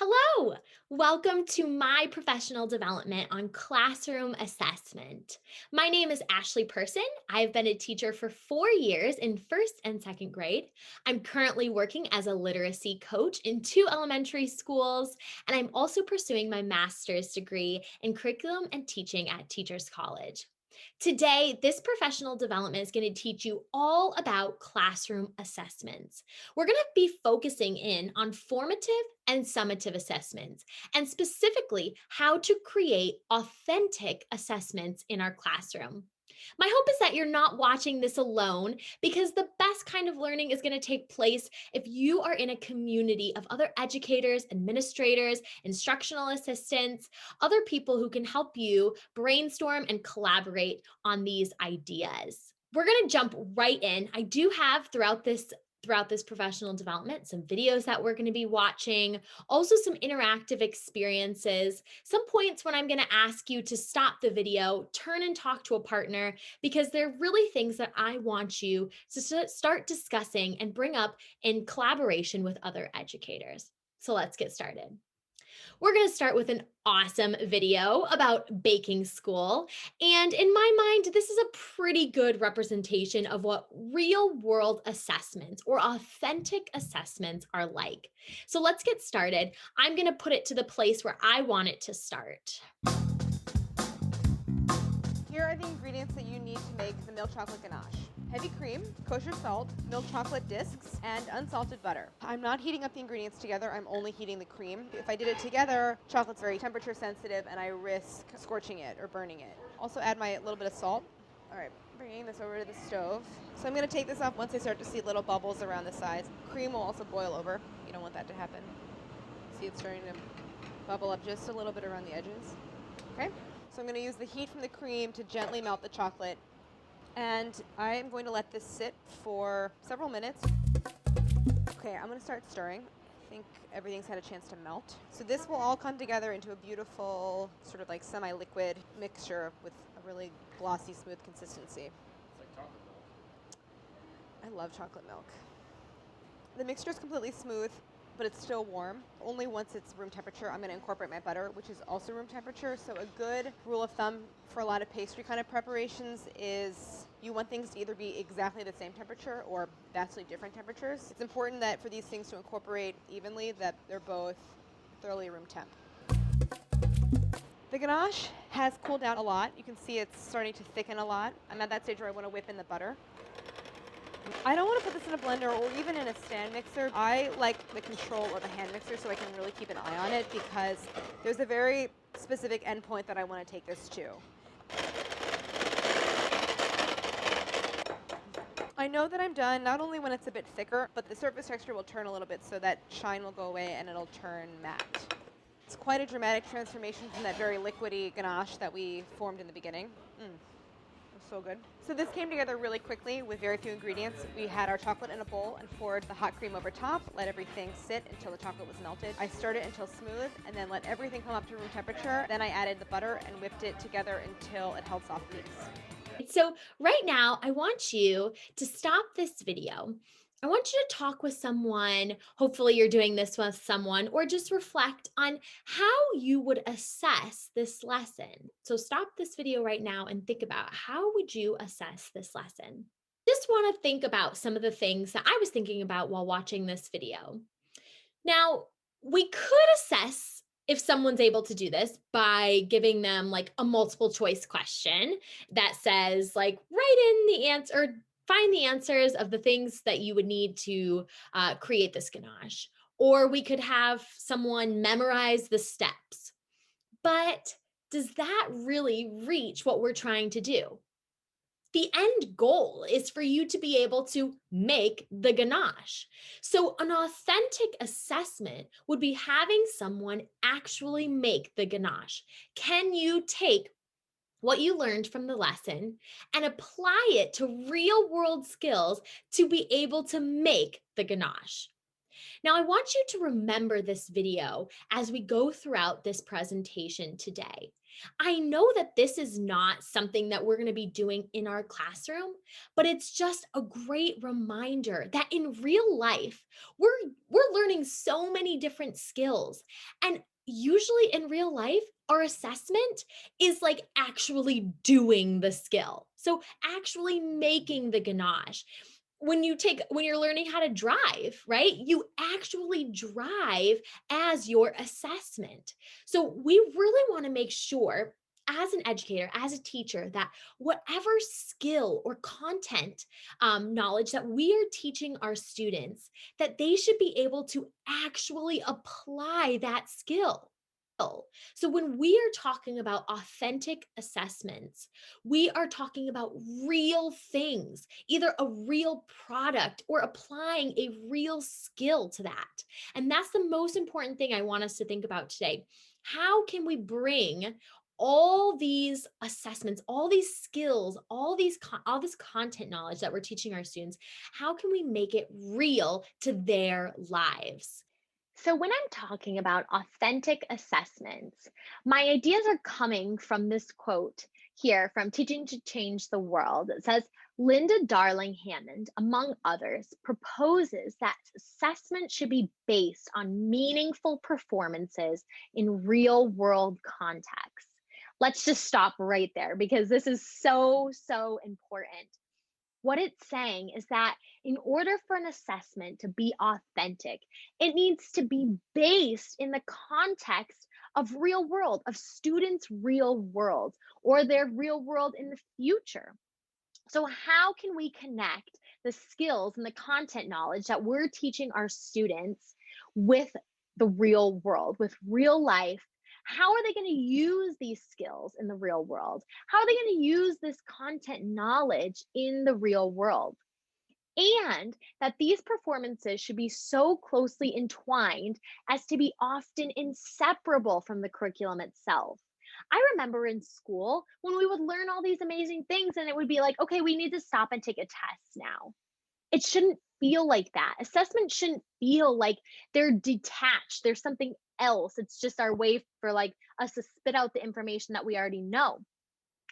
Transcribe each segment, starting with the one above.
Hello! Welcome to my professional development on classroom assessment. My name is Ashley Person. I've been a teacher for 4 years in first and second grade. I'm currently working as a literacy coach in two elementary schools, and I'm also pursuing my master's degree in curriculum and teaching at Teachers College. Today, this professional development is going to teach you all about classroom assessments. We're going to be focusing in on formative and summative assessments, and specifically how to create authentic assessments in our classroom. My hope is that you're not watching this alone because the best kind of learning is going to take place if you are in a community of other educators, administrators, instructional assistants, other people who can help you brainstorm and collaborate on these ideas. We're going to jump right in. I do have throughout this professional development, some videos that we're going to be watching, also some interactive experiences, some points when I'm going to ask you to stop the video, turn and talk to a partner, because they're really things that I want you to start discussing and bring up in collaboration with other educators. So let's get started. We're going to start with an awesome video about baking school. And in my mind, this is a pretty good representation of what real world assessments or authentic assessments are like. So let's get started. I'm going to put it to the place where I want it to start. Here are the ingredients that you need to make the milk chocolate ganache. Heavy cream, kosher salt, milk chocolate discs, and unsalted butter. I'm not heating up the ingredients together, I'm only heating the cream. If I did it together, chocolate's very temperature sensitive and I risk scorching it or burning it. Also add my little bit of salt. All right, bringing this over to the stove. So I'm gonna take this off once I start to see little bubbles around the sides. Cream will also boil over. You don't want that to happen. See, it's starting to bubble up just a little bit around the edges. Okay, so I'm gonna use the heat from the cream to gently melt the chocolate. And I am going to let this sit for several minutes. Okay, I'm going to start stirring. I think everything's had a chance to melt. So this will all come together into a beautiful sort of like semi-liquid mixture with a really glossy, smooth consistency. It's like chocolate milk. I love chocolate milk. The mixture is completely smooth, but it's still warm. Only once it's room temperature, I'm going to incorporate my butter, which is also room temperature. So a good rule of thumb for a lot of pastry kind of preparations is you want things to either be exactly the same temperature or vastly different temperatures. It's important that for these things to incorporate evenly, that they're both thoroughly room temp. The ganache has cooled down a lot. You can see it's starting to thicken a lot. I'm at that stage where I want to whip in the butter. I don't want to put this in a blender or even in a stand mixer. I like the control or the hand mixer so I can really keep an eye on it because there's a very specific endpoint that I want to take this to. I know that I'm done not only when it's a bit thicker, but the surface texture will turn a little bit so that shine will go away and it'll turn matte. It's quite a dramatic transformation from that very liquidy ganache that we formed in the beginning. So good. So this came together really quickly with very few ingredients. We had our chocolate in a bowl and poured the hot cream over top, let everything sit until the chocolate was melted. I stirred it until smooth and then let everything come up to room temperature. Then I added the butter and whipped it together until it held soft peaks. So, right now, I want you to stop this video. I want you to talk with someone. Hopefully, you're doing this with someone, or just reflect on how you would assess this lesson. So, stop this video right now and think about how would you assess this lesson? Just want to think about some of the things that I was thinking about while watching this video. Now, we could assess if someone's able to do this by giving them like a multiple choice question that says, like, write in the answer, find the answers of the things that you would need to create this ganache. Or we could have someone memorize the steps. But does that really reach what we're trying to do? The end goal is for you to be able to make the ganache. So, an authentic assessment would be having someone actually make the ganache. Can you take what you learned from the lesson and apply it to real world skills to be able to make the ganache? Now, I want you to remember this video as we go throughout this presentation today. I know that this is not something that we're going to be doing in our classroom, but it's just a great reminder that in real life, we're we're learning so many different skills. And usually in real life, our assessment is like actually doing the skill. So actually making the ganache when you're learning how to drive, right? You actually drive as your assessment. So we really want to make sure as an educator, as a teacher, that whatever skill or content knowledge that we are teaching our students, that they should be able to actually apply that skill. So, when we are talking about authentic assessments, we are talking about real things, either a real product or applying a real skill to that. And that's the most important thing I want us to think about today. How can we bring all these assessments, all these skills, all this content knowledge that we're teaching our students, how can we make it real to their lives? So, when I'm talking about authentic assessments, my ideas are coming from this quote here from Teaching to Change the World. It says, Linda Darling Hammond, among others, proposes that assessment should be based on meaningful performances in real world contexts. Let's just stop right there because this is so important. What it's saying is that in order for an assessment to be authentic, it needs to be based in the context of real world, of students' real world, or their real world in the future. So, how can we connect the skills and the content knowledge that we're teaching our students with the real world, with real life? How are they going to use these skills in the real world? How are they going to use this content knowledge in the real world? And that these performances should be so closely entwined as to be often inseparable from the curriculum itself. I remember in school when we would learn all these amazing things, and it would be like, okay, we need to stop and take a test now. It shouldn't feel like that. Assessment shouldn't feel like they're detached. There's something else. It's just our way for like us to spit out the information that we already know.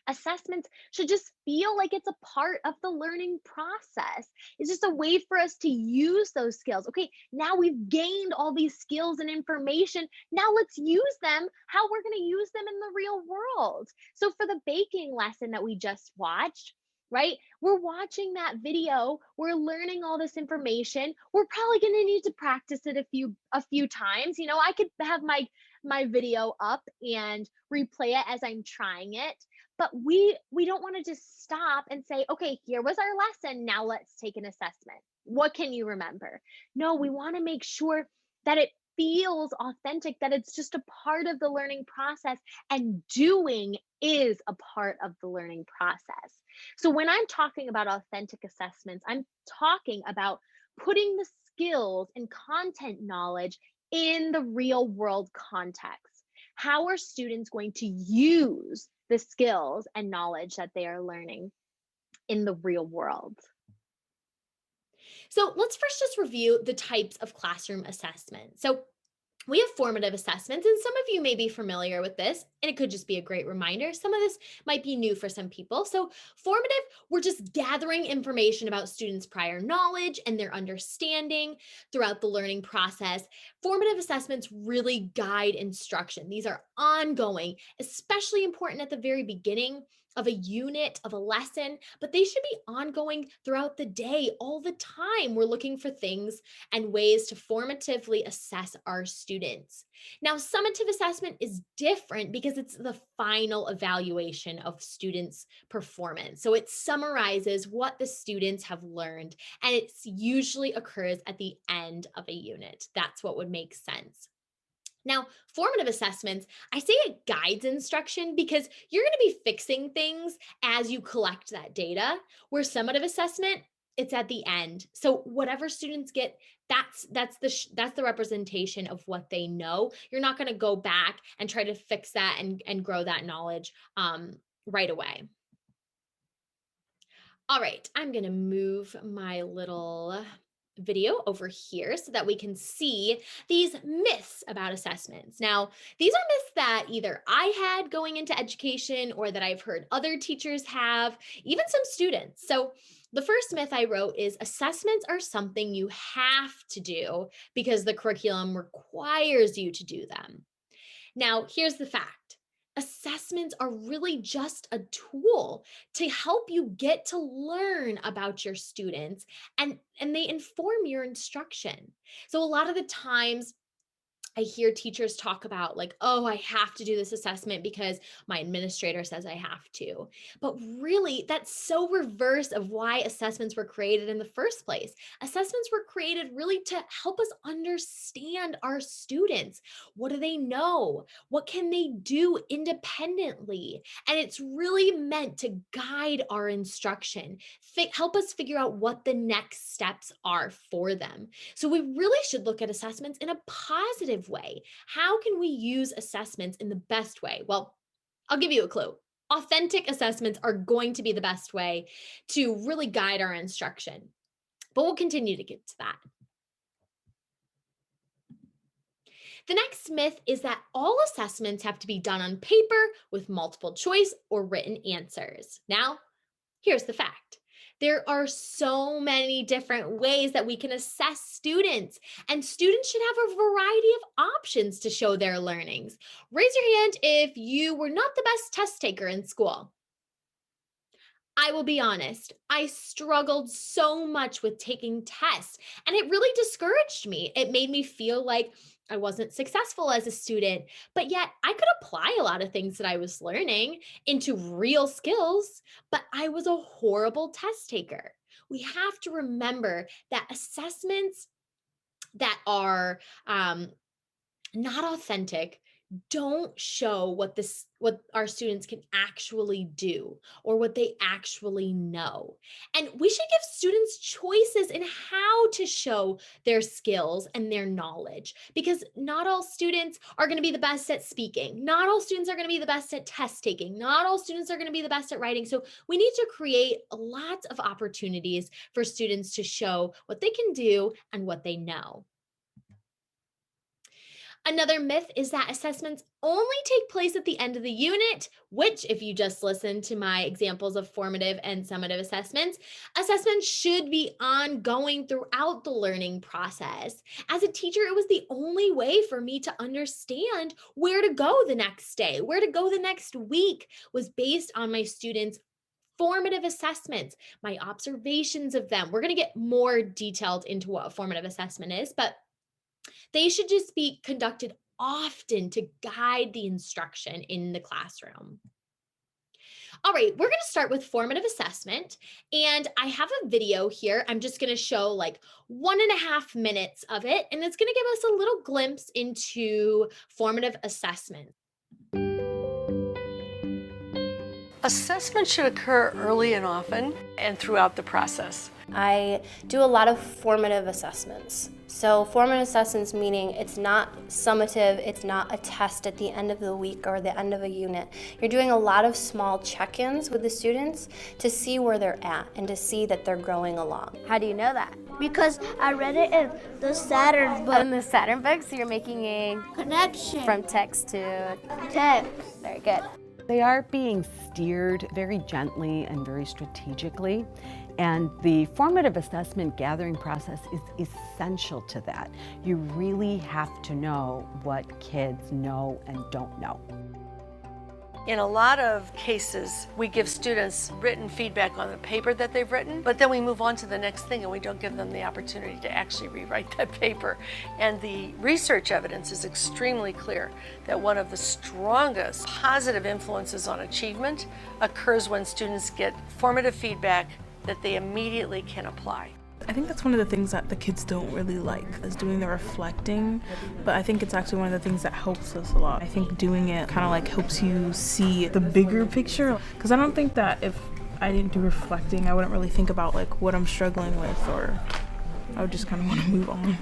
Assessments should just feel like it's a part of the learning process. It's just a way for us to use those skills. Okay, now we've gained all these skills and information. Now let's use them how we're going to use them in the real world. So, for the baking lesson that we just watched, right? We're watching that video, we're learning all this information. We're probably going to need to practice it a few times. You know, I could have my video up and replay it as I'm trying it, but we don't want to just stop and say, okay, here was our lesson, now let's take an assessment. What can you remember? No, we want to make sure that it feels authentic, that it's just a part of the learning process, and doing is a part of the learning process. So when I'm talking about authentic assessments, I'm talking about putting the skills and content knowledge in the real world context. How are students going to use the skills and knowledge that they are learning in the real world? So let's first just review the types of classroom assessment. So we have formative assessments, and some of you may be familiar with this, and it could just be a great reminder. Some of this might be new for some people. So, formative, we're just gathering information about students' prior knowledge and their understanding throughout the learning process. Formative assessments really guide instruction. These are ongoing, especially important at the very beginning of a unit, of a lesson, but they should be ongoing throughout the day, all the time. We're looking for things and ways to formatively assess our students. Now, summative assessment is different because it's the final evaluation of students' performance. So it summarizes what the students have learned, and it usually occurs at the end of a unit. That's what would make sense. Now, formative assessments, I say it guides instruction because you're going to be fixing things as you collect that data, where summative assessment, it's at the end. So whatever students get, that's the representation of what they know. You're not going to go back and try to fix that and grow that knowledge right away. All right, I'm going to move my little video over here so that we can see these myths about assessments. Now, these are myths that either I had going into education or that I've heard other teachers have, even some students. So, the first myth I wrote is assessments are something you have to do because the curriculum requires you to do them. Now, here's the fact. Assessments are really just a tool to help you get to learn about your students and they inform your instruction. So a lot of the times I hear teachers talk about, like, oh, I have to do this assessment because my administrator says I have to. But really, that's so reverse of why assessments were created in the first place. Assessments were created really to help us understand our students. What do they know? What can they do independently? And it's really meant to guide our instruction, help us figure out what the next steps are for them. So we really should look at assessments in a positive way. How can we use assessments in the best way? Well, I'll give you a clue. Authentic assessments are going to be the best way to really guide our instruction. But we'll continue to get to that. The next myth is that all assessments have to be done on paper with multiple choice or written answers. Now, here's the fact. There are so many different ways that we can assess students, and students should have a variety of options to show their learnings. Raise your hand if you were not the best test taker in school. I will be honest, I struggled so much with taking tests, and it really discouraged me. It made me feel like I wasn't successful as a student, but yet I could apply a lot of things that I was learning into real skills, but I was a horrible test taker. We have to remember that assessments that are not authentic don't show what our students can actually do or what they actually know. And we should give students choices in how to show their skills and their knowledge, because not all students are going to be the best at speaking, not all students are going to be the best at test taking, not all students are going to be the best at writing. So we need to create lots of opportunities for students to show what they can do and what they know. Another myth is that assessments only take place at the end of the unit, which, if you just listen to my examples of formative and summative assessments should be ongoing throughout the learning process. As a teacher, it was the only way for me to understand where to go the next day, where to go the next week, was based on my students' formative assessments, my observations of them. We're going to get more detailed into what a formative assessment is, but they should just be conducted often to guide the instruction in the classroom. All right, we're going to start with formative assessment. And I have a video here. I'm just going to show like 1.5 minutes of it. And it's going to give us a little glimpse into formative assessment. Assessment should occur early and often and throughout the process. I do a lot of formative assessments. So formative assessments meaning it's not summative, it's not a test at the end of the week or the end of a unit. You're doing a lot of small check-ins with the students to see where they're at and to see that they're growing along. How do you know that? Because I read it in the Saturn book. In the Saturn book, so you're making a Connection. from text to Text. very good. They are being steered very gently and very strategically, and the formative assessment gathering process is essential to that. You really have to know what kids know and don't know. In a lot of cases, we give students written feedback on the paper that they've written, but then we move on to the next thing and we don't give them the opportunity to actually rewrite that paper. And the research evidence is extremely clear that one of the strongest positive influences on achievement occurs when students get formative feedback that they immediately can apply. I think that's one of the things that the kids don't really like, is doing the reflecting, but I think it's actually one of the things that helps us a lot. I think doing it kind of like helps you see the bigger picture, because I don't think that if I didn't do reflecting, I wouldn't really think about like what I'm struggling with, or I would just kind of want to move on.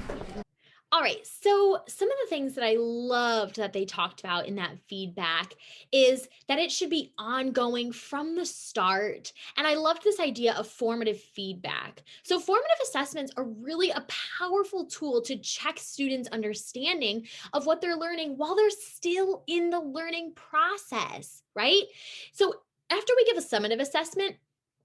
All right. So, some of the things that I loved that they talked about in that feedback is that it should be ongoing from the start. And I loved this idea of formative feedback. So, formative assessments are really a powerful tool to check students' understanding of what they're learning while they're still in the learning process, right? So, after we give a summative assessment,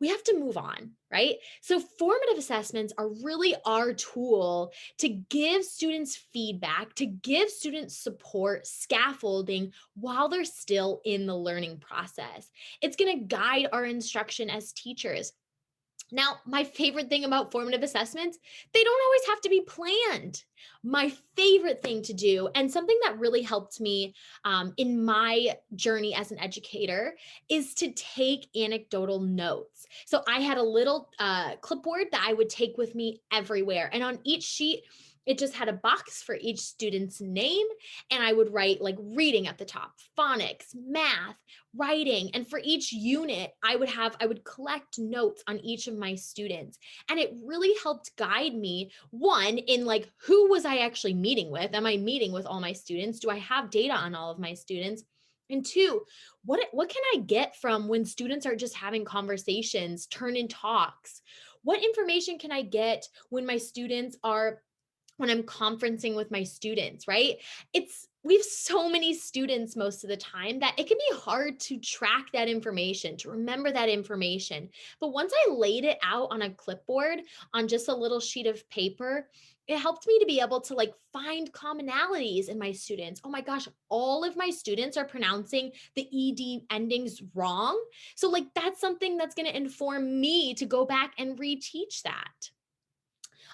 we have to move on, right? So, formative assessments are really our tool to give students feedback, to give students support, scaffolding while they're still in the learning process. It's going to guide our instruction as teachers. Now, my favorite thing about formative assessments, they don't always have to be planned. My favorite thing to do, and something that really helped me in my journey as an educator, is to take anecdotal notes. So I had a little clipboard that I would take with me everywhere. And on each sheet, it just had a box for each student's name. And I would write like reading at the top, phonics, math, writing. And for each unit, I would collect notes on each of my students. And it really helped guide me, one, in like, who was I actually meeting with? Am I meeting with all my students? Do I have data on all of my students? And two, what can I get from when students are just having conversations, turn in talks? What information can I get when my students are when I'm conferencing with my students, right? We have so many students most of the time that it can be hard to track that information, to remember that information. But once I laid it out on a clipboard on just a little sheet of paper, it helped me to be able to like find commonalities in my students. Oh my gosh, all of my students are pronouncing the ed endings wrong. So like that's something that's going to inform me to go back and reteach that.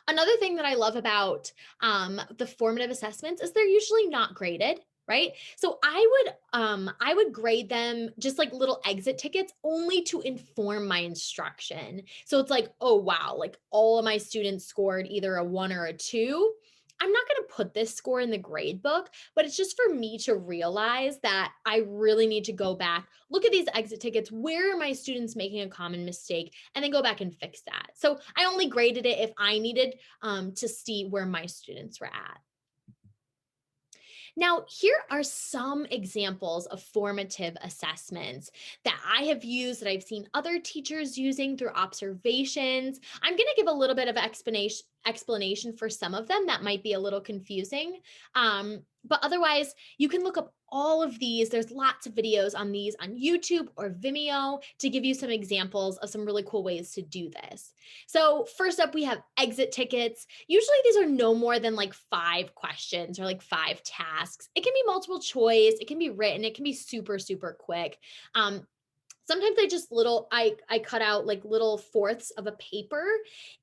Another thing that I love about the formative assessments is they're usually not graded, right? So I would grade them just like little exit tickets only to inform my instruction. So it's like, oh wow, like all of my students scored either a 1 or a 2. I'm not going to put this score in the grade book, but it's just for me to realize that I really need to go back, look at these exit tickets. Where are my students making a common mistake? And then go back and fix that. So I only graded it if I needed to see where my students were at. Now, here are some examples of formative assessments that I have used, that I've seen other teachers using through observations. I'm going to give a little bit of explanation for some of them that might be a little confusing. But otherwise, you can look up all of these. There's lots of videos on these on YouTube or Vimeo to give you some examples of some really cool ways to do this. So first up, we have exit tickets. Usually these are no more than like 5 questions or like 5 tasks. It can be multiple choice. It can be written. It can be super, super quick. Sometimes I cut out like little fourths of a paper,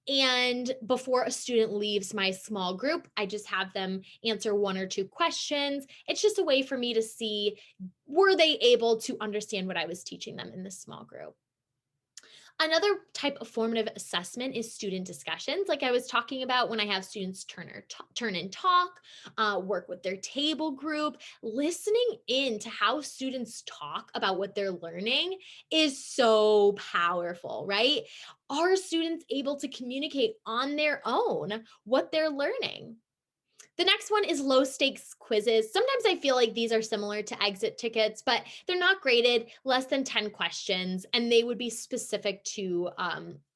and before a student leaves my small group, I just have them answer 1 or 2 questions. It's just a way for me to see, were they able to understand what I was teaching them in this small group? Another type of formative assessment is student discussions, like I was talking about, when I have students turn and talk, work with their table group. Listening in to how students talk about what they're learning is so powerful, right? Are students able to communicate on their own what they're learning? The next one is low stakes quizzes. Sometimes I feel like these are similar to exit tickets, but they're not graded, less than 10 questions, and they would be specific to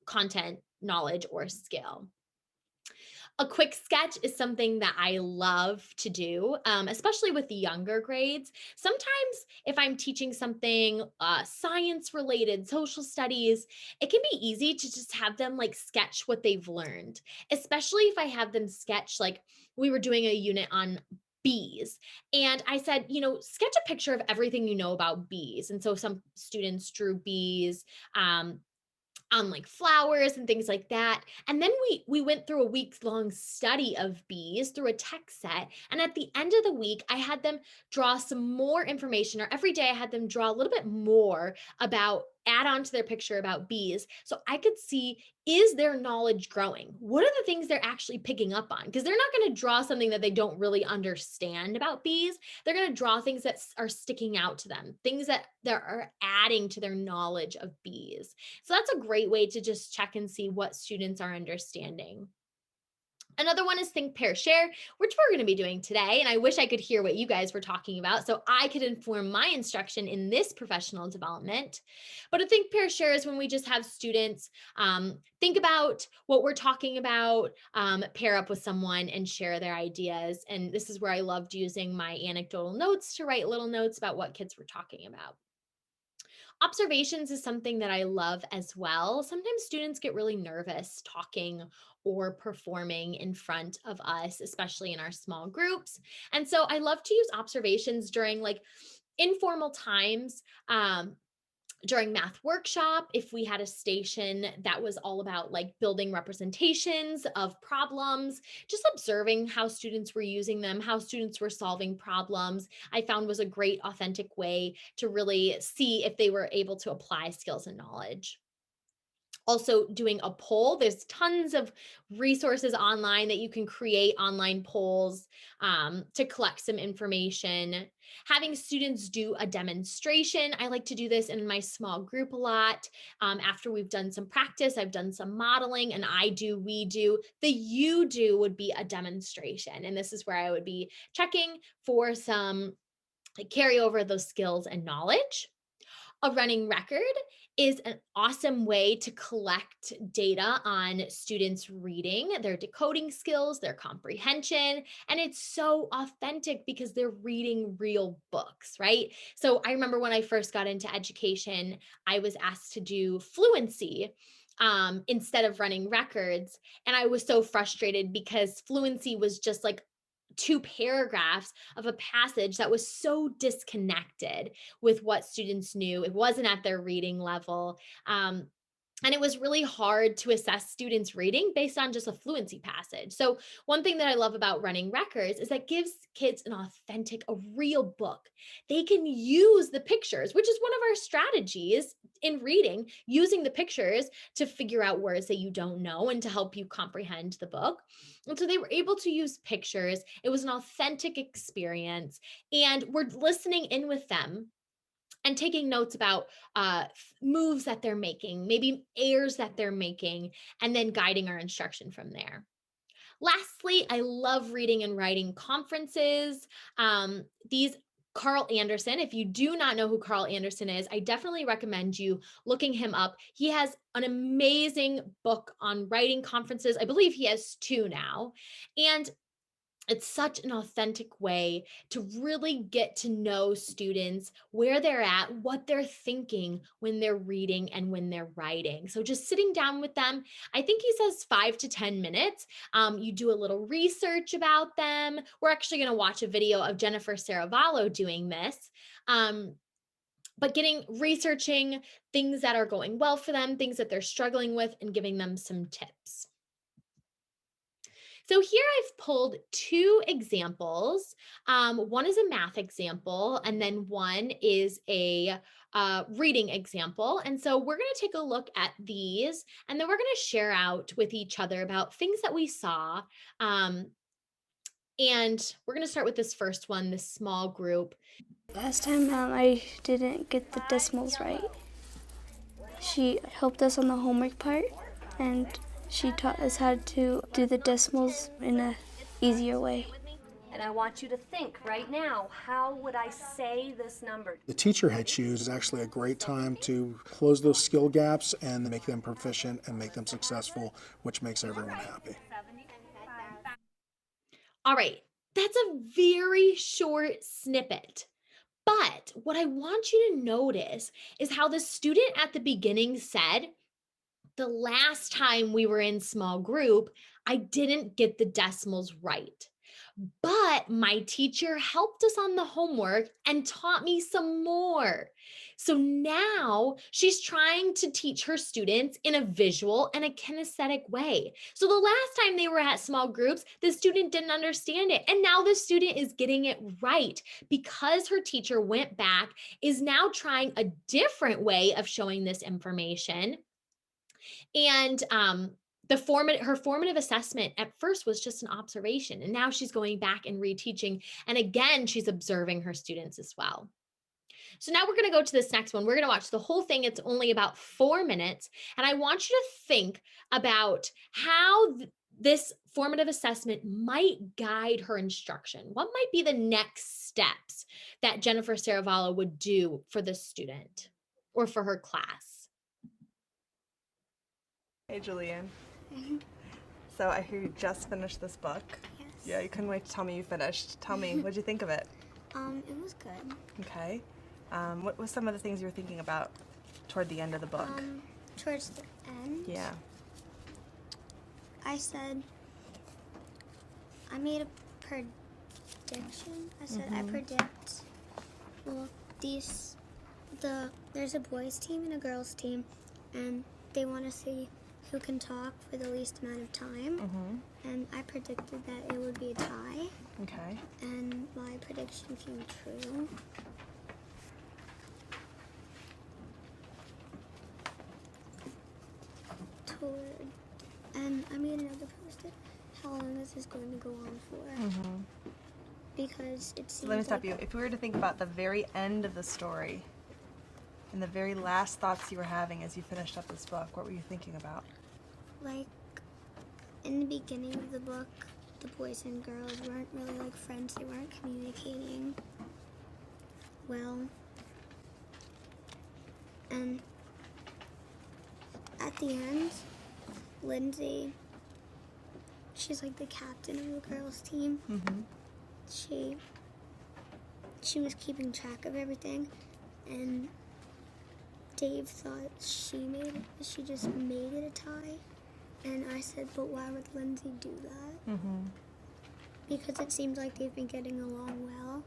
content, knowledge, or skill. A quick sketch is something that I love to do, especially with the younger grades. Sometimes if I'm teaching something science related, social studies, it can be easy to just have them like sketch what they've learned, especially if I have them sketch, like we were doing a unit on bees. And I said, sketch a picture of everything you know about bees. And so some students drew bees, on like flowers and things like that. And then we went through a week-long study of bees through a text set. And at the end of the week, I had them draw some more information, or every day I had them draw a little bit more about, add on to their picture about bees, so I could see, is their knowledge growing? What are the things they're actually picking up on? Because they're not going to draw something that they don't really understand about bees. They're going to draw things that are sticking out to them, things that are adding to their knowledge of bees. So that's a great way to just check and see what students are understanding. Another one is think, pair, share, which we're going to be doing today. And I wish I could hear what you guys were talking about so I could inform my instruction in this professional development. But a think, pair, share is when we just have students think about what we're talking about, pair up with someone and share their ideas. And this is where I loved using my anecdotal notes to write little notes about what kids were talking about. Observations is something that I love as well. Sometimes students get really nervous talking or performing in front of us, especially in our small groups. And so I love to use observations during like informal times. During math workshop, if we had a station that was all about like building representations of problems, just observing how students were using them, how students were solving problems, I found was a great authentic way to really see if they were able to apply skills and knowledge. Also doing a poll. There's tons of resources online that you can create online polls to collect some information. Having students do a demonstration. I like to do this in my small group a lot. After we've done some practice, I've done some modeling, and I do, we do. The you do would be a demonstration. And this is where I would be checking for some like, carry over those skills and knowledge. A running record is an awesome way to collect data on students' reading, their decoding skills, their comprehension, and it's so authentic because they're reading real books, right? So I remember when I first got into education, I was asked to do fluency instead of running records. And I was so frustrated because fluency was just like 2 paragraphs of a passage that was so disconnected with what students knew. It wasn't at their reading level. And it was really hard to assess students' reading based on just a fluency passage. So, one thing that I love about running records is that gives kids an authentic, a real book. They can use the pictures, which is one of our strategies in reading, using the pictures to figure out words that you don't know and to help you comprehend the book. And so they were able to use pictures. It was an authentic experience, and we're listening in with them and taking notes about moves that they're making, maybe errors that they're making, and then guiding our instruction from there. Lastly, I love reading and writing conferences. These Carl Anderson, if you do not know who Carl Anderson is, I definitely recommend you looking him up. He has an amazing book on writing conferences. I believe he has 2 now. And it's such an authentic way to really get to know students, where they're at, what they're thinking when they're reading and when they're writing. So just sitting down with them, I think he says 5 to 10 minutes. You do a little research about them. We're actually going to watch a video of Jennifer Saravallo doing this. But researching things that are going well for them, things that they're struggling with, and giving them some tips. So here I've pulled 2 examples. One is a math example, and then one is a reading example. And so we're going to take a look at these, and then we're going to share out with each other about things that we saw. And we're going to start with this first one, this small group. Last time I didn't get the decimals right. She helped us on the homework part, and she taught us how to do the decimals in an easier way. And I want you to think right now, how would I say this number? The teacher head shoes is actually a great time to close those skill gaps and make them proficient and make them successful, which makes everyone happy. All right, that's a very short snippet. But what I want you to notice is how the student at the beginning said, the last time we were in small group, I didn't get the decimals right. But my teacher helped us on the homework and taught me some more. So now she's trying to teach her students in a visual and a kinesthetic way. So the last time they were at small groups, the student didn't understand it. And now the student is getting it right because her teacher went back, is now trying a different way of showing this information. And her formative assessment at first was just an observation, and now she's going back and reteaching, and again she's observing her students as well. So now we're going to go to this next one. We're going to watch the whole thing. It's only about 4 minutes, and I want you to think about how this formative assessment might guide her instruction? What might be the next steps that Jennifer Saravallo would do for the student or for her class? Hey, Julian. So I hear you just finished this book. Yes. Yeah, you couldn't wait to tell me you finished. Tell me, what'd you think of it? It was good. Okay. What was some of the things you were thinking about toward the end of the book? Towards the end, Yeah. I said, I made a prediction. I said, I predict, well, there's a boys team and a girls team, and they want to see who can talk for the least amount of time. And I predicted that it would be a tie. Okay. And my prediction came true. And I made another post-it. How long is this going to go on for? Because it seems So let me stop you. If we were to think about the very end of the story and the very last thoughts you were having as you finished up this book, what were you thinking about? Like, in the beginning of the book, the boys and girls weren't really like friends. They weren't communicating well. And at the end, Lindsay, she's like the captain of the girls' team. She was keeping track of everything, and Dave thought she just made it a tie. And I said, but why would Lindsay do that? Because it seems like they've been getting along well.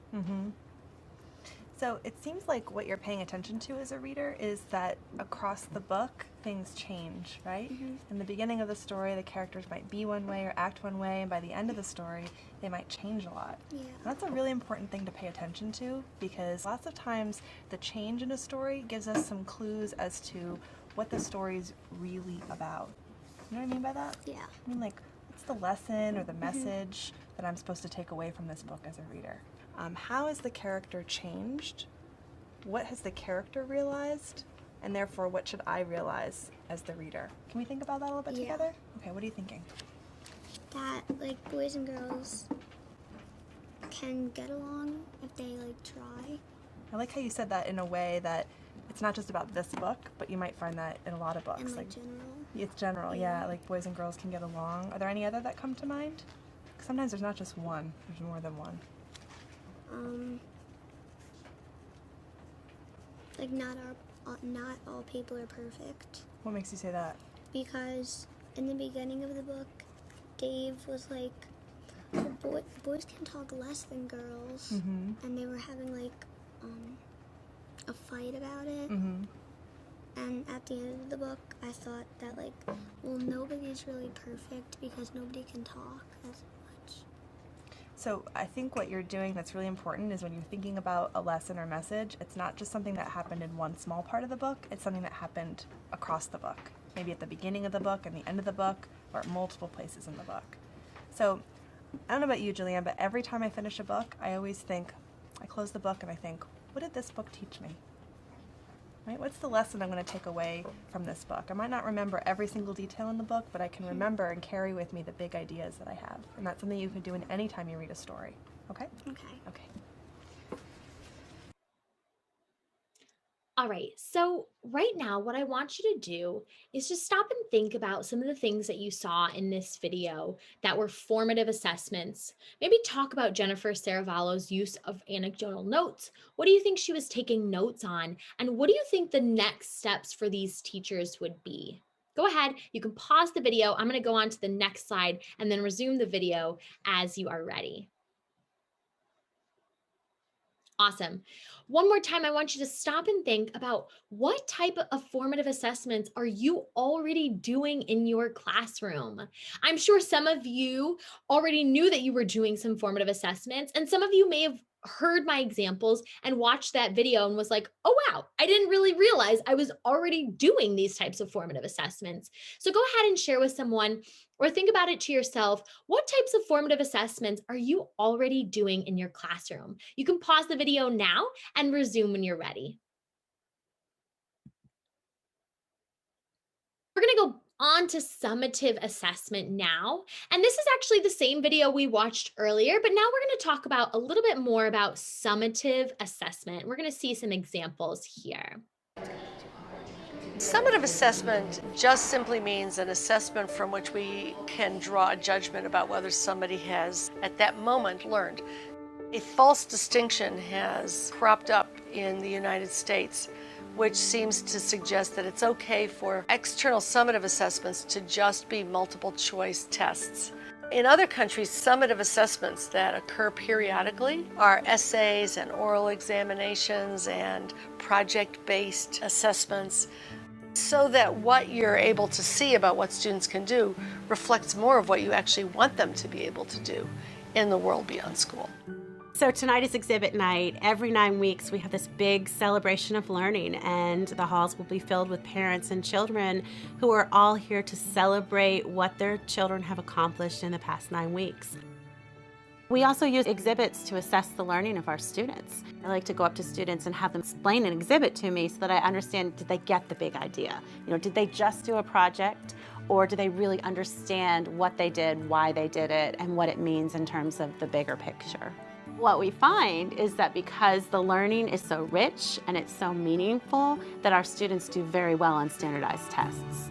So it seems like what you're paying attention to as a reader is that across the book, things change, right? In the beginning of the story, the characters might be one way or act one way, and by the end of the story, they might change a lot. Yeah. And that's a really important thing to pay attention to, because lots of times the change in a story gives us some clues as to what the story's really about. You know what I mean by that? Yeah. I mean, like, what's the lesson or the message that I'm supposed to take away from this book as a reader? How has the character changed? What has the character realized? And therefore, what should I realize as the reader? Can we think about that a little bit together? Okay, what are you thinking? That, like, boys and girls can get along if they, like, try. I like how you said that in a way that it's not just about this book, but you might find that in a lot of books. And, like, general. It's general, yeah, like boys and girls can get along. Are there any other that come to mind? 'Cause sometimes there's not just one, there's more than one. Like, not all people are perfect. What makes you say that? Because in the beginning of the book, Dave was like, well, boys can talk less than girls. And they were having, like, a fight about it. And at the end of the book, I thought that, like, well, nobody's really perfect because nobody can talk as much. So I think what you're doing that's really important is when you're thinking about a lesson or message, it's not just something that happened in one small part of the book, it's something that happened across the book. Maybe at the beginning of the book and the end of the book, or at multiple places in the book. So I don't know about you, Julianne, but every time I finish a book, I always think, I close the book and I think, what did this book teach me? Right? What's the lesson I'm going to take away from this book? I might not remember every single detail in the book, but I can remember and carry with me the big ideas that I have. And that's something you can do in any time you read a story. Okay? Okay. Okay. All right, so right now, what I want you to do is just stop and think about some of the things that you saw in this video that were formative assessments. Maybe talk about Jennifer Saravallo's use of anecdotal notes. What do you think she was taking notes on? And what do you think the next steps for these teachers would be? Go ahead, you can pause the video. I'm going to go on to the next slide and then resume the video as you are ready. Awesome. One more time, I want you to stop and think about what type of formative assessments are you already doing in your classroom? I'm sure some of you already knew that you were doing some formative assessments, and some of you may have heard my examples and watched that video and was like, oh, wow, I didn't really realize I was already doing these types of formative assessments. So go ahead and share with someone or think about it to yourself. What types of formative assessments are you already doing in your classroom? You can pause the video now and resume when you're ready. We're going to go On to summative assessment now. And this is actually the same video we watched earlier, but now we're going to talk about a little bit more about summative assessment. We're going to see some examples here. Summative assessment just simply means an assessment from which we can draw a judgment about whether somebody has, at that moment, learned. A false distinction has cropped up in the United States, which seems to suggest that it's okay for external summative assessments to just be multiple choice tests. In other countries, summative assessments that occur periodically are essays and oral examinations and project-based assessments, so that what you're able to see about what students can do reflects more of what you actually want them to be able to do in the world beyond school. So tonight is exhibit night. Every 9 weeks we have this big celebration of learning, and the halls will be filled with parents and children who are all here to celebrate what their children have accomplished in the past 9 weeks. We also use exhibits to assess the learning of our students. I like to go up to students and have them explain an exhibit to me so that I understand, did they get the big idea? Did they just do a project, or do they really understand what they did, why they did it, and what it means in terms of the bigger picture? What we find is that because the learning is so rich and it's so meaningful, that our students do very well on standardized tests.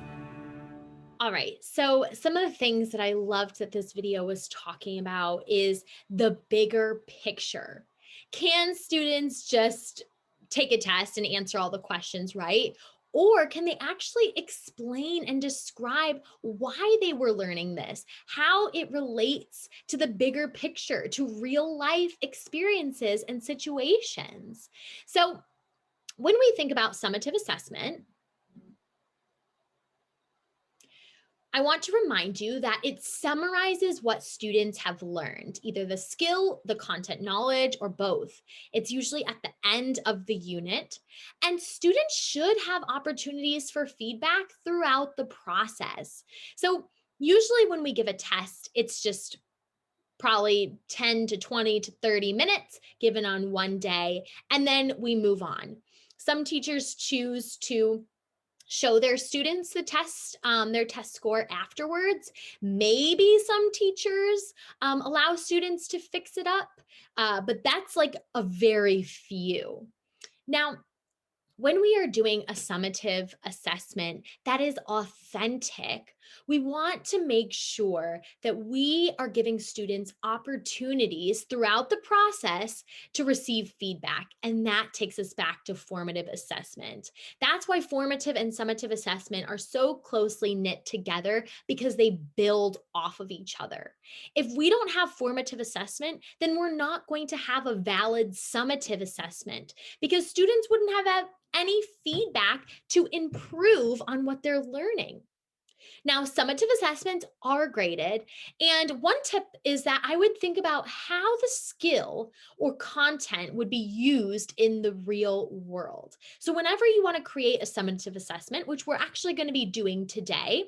All right, so some of the things that I loved that this video was talking about is the bigger picture. Can students just take a test and answer all the questions right? Or can they actually explain and describe why they were learning this, how it relates to the bigger picture, to real life experiences and situations? So when we think about summative assessment, I want to remind you that it summarizes what students have learned, either the skill, the content knowledge, or both. It's usually at the end of the unit, and students should have opportunities for feedback throughout the process. So usually when we give a test, it's just probably 10 to 20 to 30 minutes given on one day, and then we move on. Some teachers choose to show their students the test, their test score afterwards. Maybe some teachers allow students to fix it up, but that's like a very few. Now, when we are doing a summative assessment that is authentic, we want to make sure that we are giving students opportunities throughout the process to receive feedback. And that takes us back to formative assessment. That's why formative and summative assessment are so closely knit together, because they build off of each other. If we don't have formative assessment, then we're not going to have a valid summative assessment, because students wouldn't have any feedback to improve on what they're learning. Now, summative assessments are graded, and one tip is that I would think about how the skill or content would be used in the real world. So whenever you want to create a summative assessment, which we're actually going to be doing today,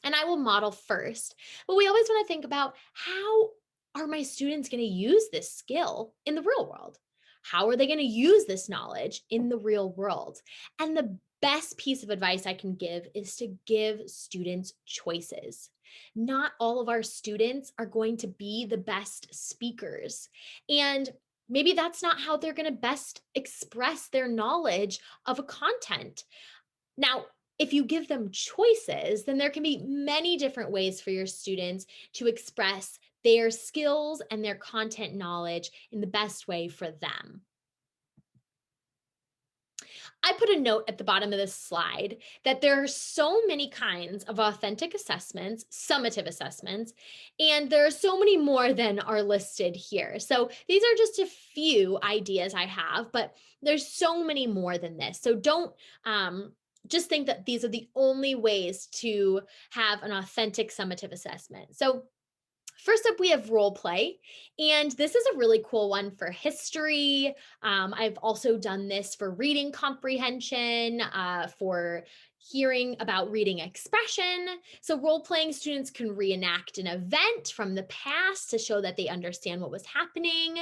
and I will model first, but we always want to think about, how are my students going to use this skill in the real world? How are they going to use this knowledge in the real world? And the best piece of advice I can give is to give students choices. Not all of our students are going to be the best speakers. And maybe that's not how they're going to best express their knowledge of a content. Now, if you give them choices, then there can be many different ways for your students to express their skills and their content knowledge in the best way for them. I put a note at the bottom of this slide that there are so many kinds of authentic assessments, summative assessments, and there are so many more than are listed here. So these are just a few ideas I have, but there's so many more than this. So don't just think that these are the only ways to have an authentic summative assessment. So First up, we have role play, and this is a really cool one for history. I've also done this for reading comprehension, for hearing about reading expression. So role playing, students can reenact an event from the past to show that they understand what was happening.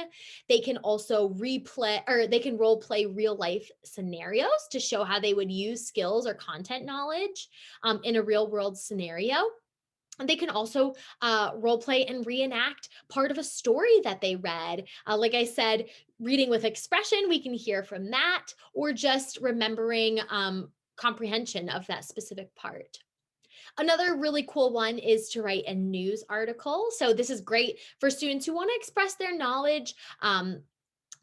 They can also replay, or they can role play real life scenarios to show how they would use skills or content knowledge in a real world scenario. And they can also role play and reenact part of a story that they read. Like I said, reading with expression, we can hear from that, or just remembering comprehension of that specific part. Another really cool one is to write a news article. So this is great for students who want to express their knowledge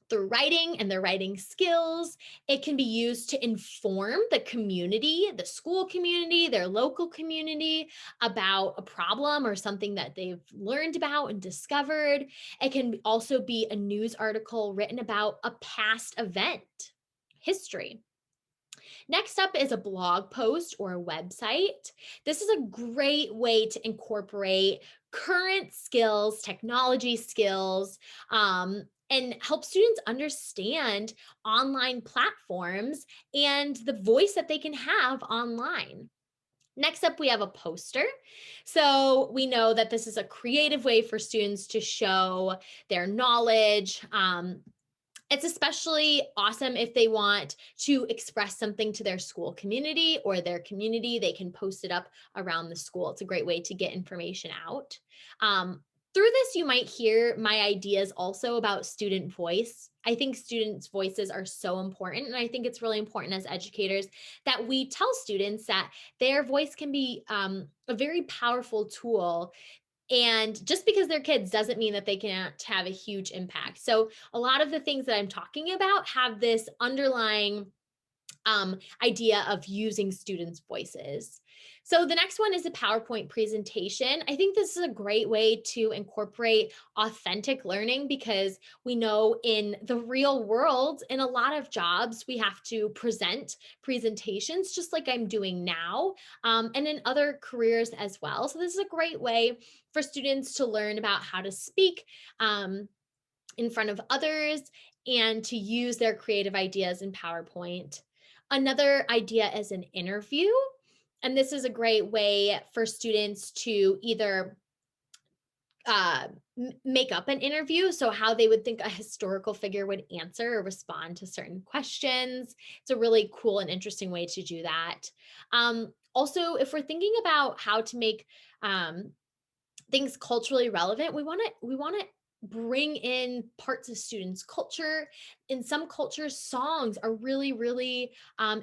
through writing and their writing skills. It can be used to inform the community, the school community, their local community about a problem or something that they've learned about and discovered. It can also be a news article written about a past event, history. Next up is a blog post or a website. This is a great way to incorporate current skills, technology skills, and help students understand online platforms and the voice that they can have online. Next up, we have a poster. So we know that this is a creative way for students to show their knowledge. It's especially awesome if they want to express something to their school community or their community. They can post it up around the school. It's a great way to get information out. Through this, you might hear my ideas also about student voice. I think students' voices are so important, and I think it's really important as educators that we tell students that their voice can be a very powerful tool. And just because they're kids doesn't mean that they can't have a huge impact. So a lot of the things that I'm talking about have this underlying idea of using students' voices. So the next one is a PowerPoint presentation. I think this is a great way to incorporate authentic learning, because we know in the real world, in a lot of jobs, we have to present presentations just like I'm doing now, and in other careers as well. So this is a great way for students to learn about how to speak in front of others and to use their creative ideas in PowerPoint. Another idea is an interview. And this is a great way for students to either make up an interview, so how they would think a historical figure would answer or respond to certain questions. It's a really cool and interesting way to do that. Also, if we're thinking about how to make things culturally relevant, we want to bring in parts of students' culture. In some cultures, songs are really, really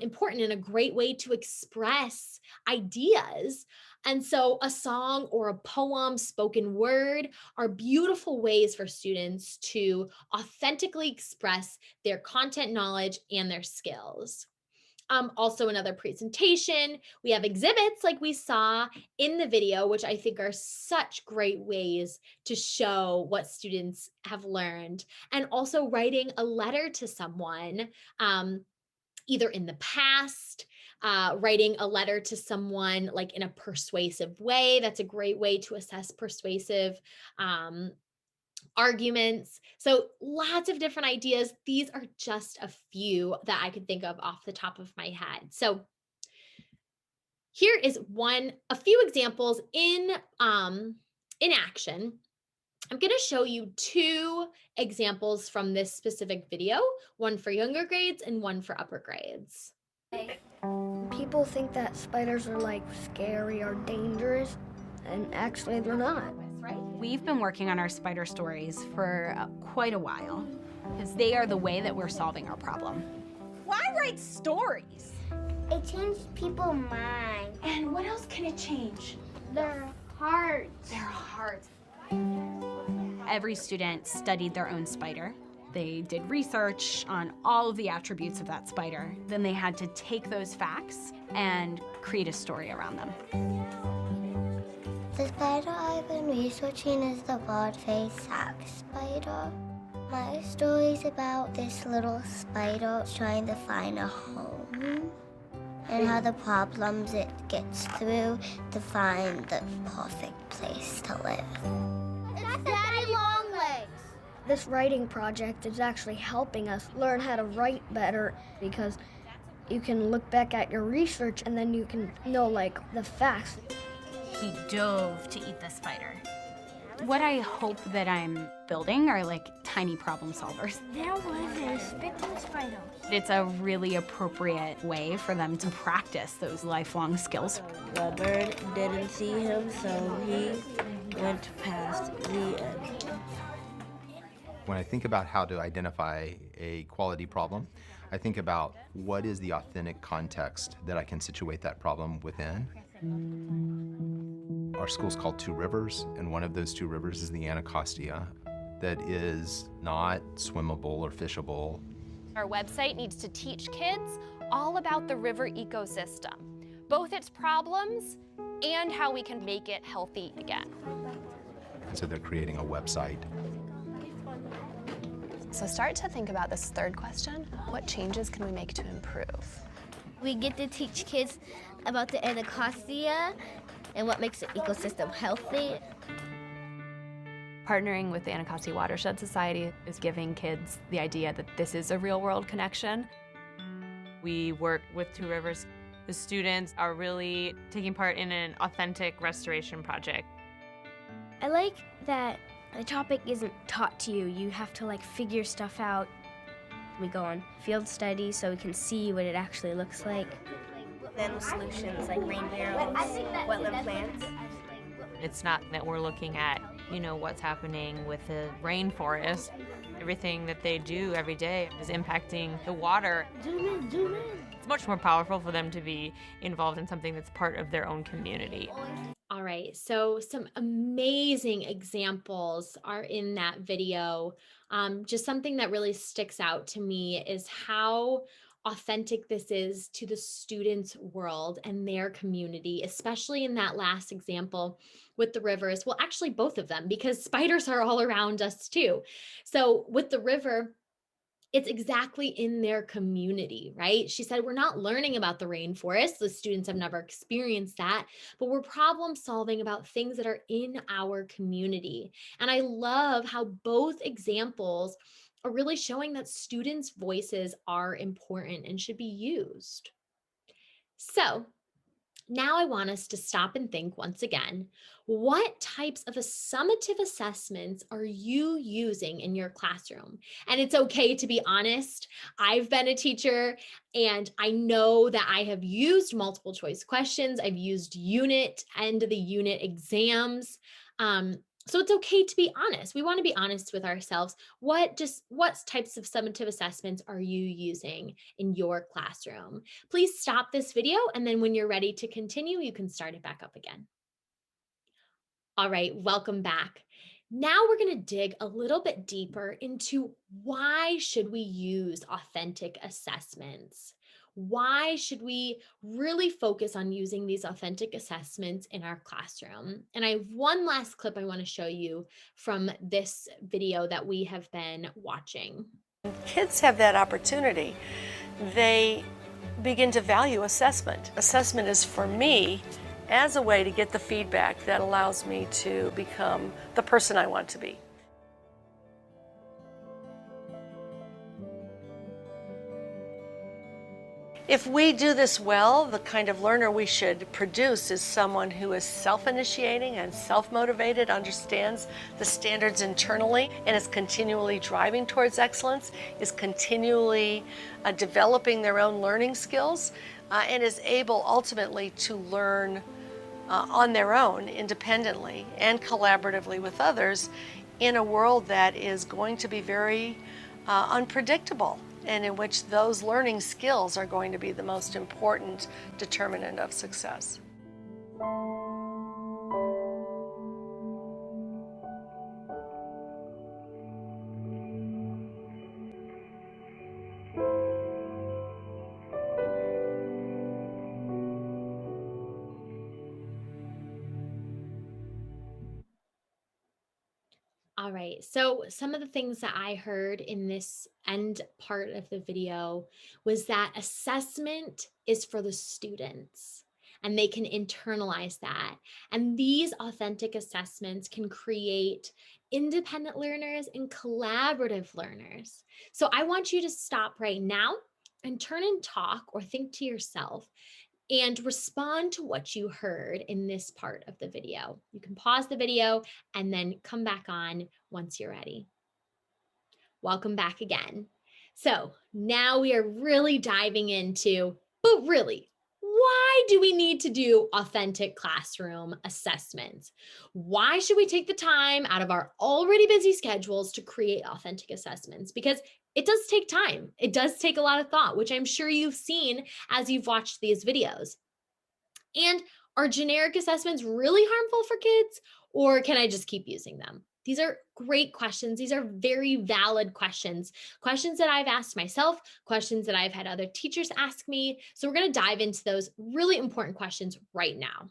important and a great way to express ideas. And so a song or a poem, spoken word, are beautiful ways for students to authentically express their content knowledge and their skills. Also another presentation, we have exhibits like we saw in the video, which I think are such great ways to show what students have learned. And also writing a letter to someone, either in the past, writing a letter to someone like in a persuasive way. That's a great way to assess persuasive arguments. So lots of different ideas. These are just a few that I could think of off the top of my head. So here is a few examples in action. I'm going to show you two examples from this specific video, one for younger grades and one for upper grades. People think that spiders are like scary or dangerous, and actually they're not. We've been working on our spider stories for quite a while, because they are the way that we're solving our problem. Why write stories? It changes people's minds. And what else can it change? Their hearts. Their hearts. Every student studied their own spider. They did research on all of the attributes of that spider. Then they had to take those facts and create a story around them. The spider I've been researching is the broad-faced sack spider. My story's about this little spider trying to find a home and how the problems it gets through to find the perfect place to live. Daddy Longlegs. This writing project is actually helping us learn how to write better because you can look back at your research and then you can know like the facts. He dove to eat the spider. What I hope that I'm building are like tiny problem solvers. There was a spitting spider. It's a really appropriate way for them to practice those lifelong skills. The bird didn't see him, so he went past the end. When I think about how to identify a quality problem, I think about what is the authentic context that I can situate that problem within. Our school's called Two Rivers, and one of those two rivers is the Anacostia that is not swimmable or fishable. Our website needs to teach kids all about the river ecosystem, both its problems and how we can make it healthy again. And so they're creating a website. So start to think about this third question. What changes can we make to improve? We get to teach kids about the Anacostia and what makes the ecosystem healthy. Partnering with the Anacostia Watershed Society is giving kids the idea that this is a real-world connection. We work with Two Rivers. The students are really taking part in an authentic restoration project. I like that the topic isn't taught to you. You have to like figure stuff out. We go on field studies so we can see what it actually looks like. Then solutions like rain barrels, wetland plants. It's not that we're looking at, what's happening with the rainforest. Everything that they do every day is impacting the water. Zoom in, zoom in. It's much more powerful for them to be involved in something that's part of their own community. All right, so some amazing examples are in that video. Just something that really sticks out to me is how authentic this is to the students' world and their community, especially in that last example with the rivers. Well, actually both of them, because spiders are all around us too. So with the river, it's exactly in their community, right? She said, we're not learning about the rainforest. The students have never experienced that, but we're problem solving about things that are in our community. And I love how both examples are really showing that students' voices are important and should be used. So now I want us to stop and think once again, what types of summative assessments are you using in your classroom? And it's okay to be honest. I've been a teacher and I know that I have used multiple choice questions. I've used end of the unit exams. So it's okay to be honest. We want to be honest with ourselves. What types of summative assessments are you using in your classroom? Please stop this video, and then when you're ready to continue, you can start it back up again. All right, welcome back. Now we're going to dig a little bit deeper into why should we use authentic assessments? Why should we really focus on using these authentic assessments in our classroom? And I have one last clip I want to show you from this video that we have been watching. Kids have that opportunity. They begin to value assessment. Assessment is for me as a way to get the feedback that allows me to become the person I want to be. If we do this well, the kind of learner we should produce is someone who is self-initiating and self-motivated, understands the standards internally, and is continually driving towards excellence, is continually developing their own learning skills, and is able ultimately to learn on their own, independently and collaboratively with others in a world that is going to be very unpredictable, and in which those learning skills are going to be the most important determinant of success. All right, so some of the things that I heard in this end part of the video was that assessment is for the students and they can internalize that. And these authentic assessments can create independent learners and collaborative learners. So I want you to stop right now and turn and talk or think to yourself and respond to what you heard in this part of the video. You can pause the video and then come back on once you're ready. Welcome back again. So now we are really diving into, but really, why do we need to do authentic classroom assessments? Why should we take the time out of our already busy schedules to create authentic assessments? Because it does take time. It does take a lot of thought, which I'm sure you've seen as you've watched these videos. And are generic assessments really harmful for kids, or can I just keep using them? These are great questions. These are very valid questions, questions that I've asked myself, questions that I've had other teachers ask me. So we're going to dive into those really important questions right now.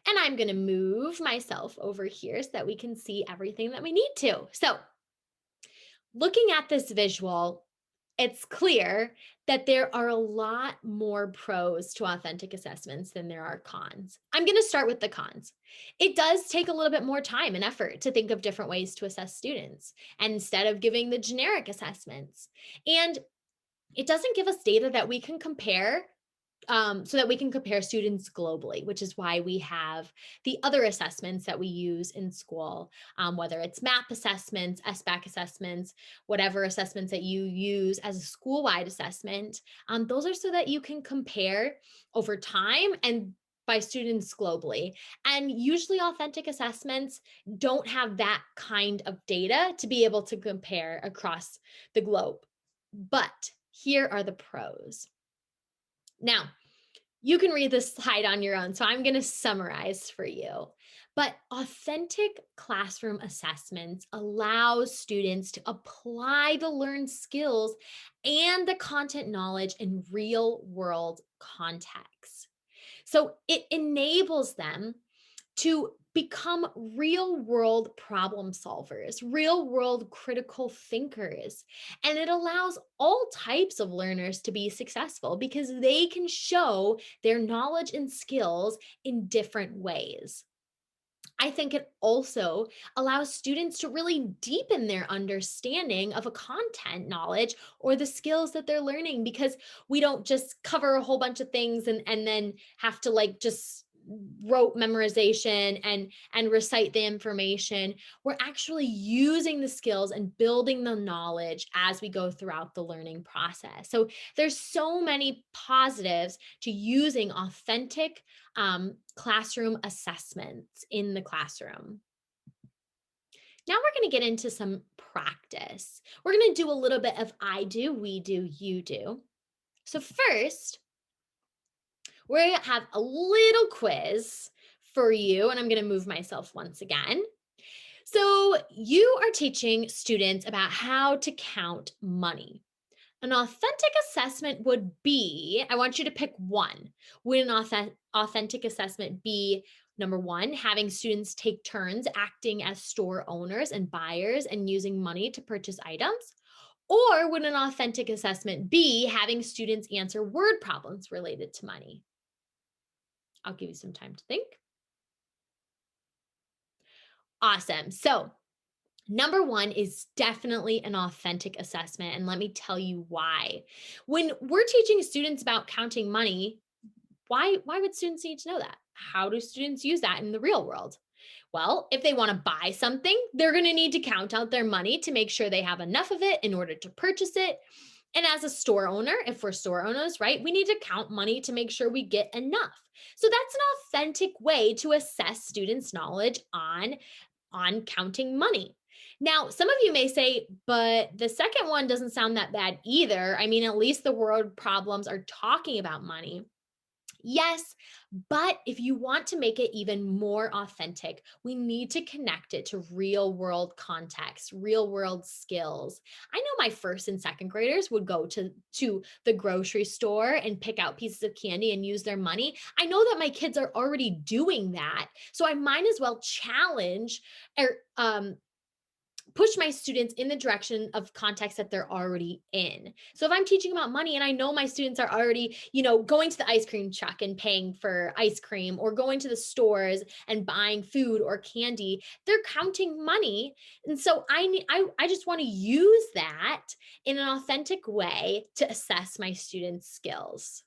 And I'm going to move myself over here so that we can see everything that we need to. So looking at this visual, it's clear that there are a lot more pros to authentic assessments than there are cons. I'm going to start with the cons. It does take a little bit more time and effort to think of different ways to assess students, and instead of giving the generic assessments. And it doesn't give us data that we can compare so that we can compare students globally, which is why we have the other assessments that we use in school, whether it's MAP assessments, SBAC assessments, whatever assessments that you use as a school-wide assessment. Those are so that you can compare over time and by students globally. And usually authentic assessments don't have that kind of data to be able to compare across the globe. But here are the pros. Now, you can read this slide on your own, so I'm going to summarize for you. But authentic classroom assessments allow students to apply the learned skills and the content knowledge in real world contexts. So it enables them to become real world problem solvers, real world critical thinkers. And it allows all types of learners to be successful because they can show their knowledge and skills in different ways. I think it also allows students to really deepen their understanding of a content knowledge or the skills that they're learning, because we don't just cover a whole bunch of things and then have to like just rote memorization and recite the information. We're actually using the skills and building the knowledge as we go throughout the learning process. So there's so many positives to using authentic classroom assessments in the classroom. Now we're going to get into some practice. We're going to do a little bit of I do, we do, you do. So first, we're going to have a little quiz for you, and I'm going to move myself once again. So you are teaching students about how to count money. An authentic assessment would be, I want you to pick one. Would an authentic assessment be, number one, having students take turns acting as store owners and buyers and using money to purchase items? Or would an authentic assessment be having students answer word problems related to money? I'll give you some time to think. Awesome. So number one is definitely an authentic assessment. And let me tell you why. When we're teaching students about counting money, why would students need to know that? How do students use that in the real world? Well, if they want to buy something, they're going to need to count out their money to make sure they have enough of it in order to purchase it. And as a store owner, if we're store owners, right, we need to count money to make sure we get enough. So that's an authentic way to assess students' knowledge on counting money. Now, some of you may say, but the second one doesn't sound that bad either. I mean, at least the word problems are talking about money. Yes, but if you want to make it even more authentic, we need to connect it to real world context, real world skills. I know my first and second graders would go to the grocery store and pick out pieces of candy and use their money. I know that my kids are already doing that. So I might as well challenge or push my students in the direction of context that they're already in. So if I'm teaching about money and I know my students are already, going to the ice cream truck and paying for ice cream, or going to the stores and buying food or candy, they're counting money. And so I just want to use that in an authentic way to assess my students' skills.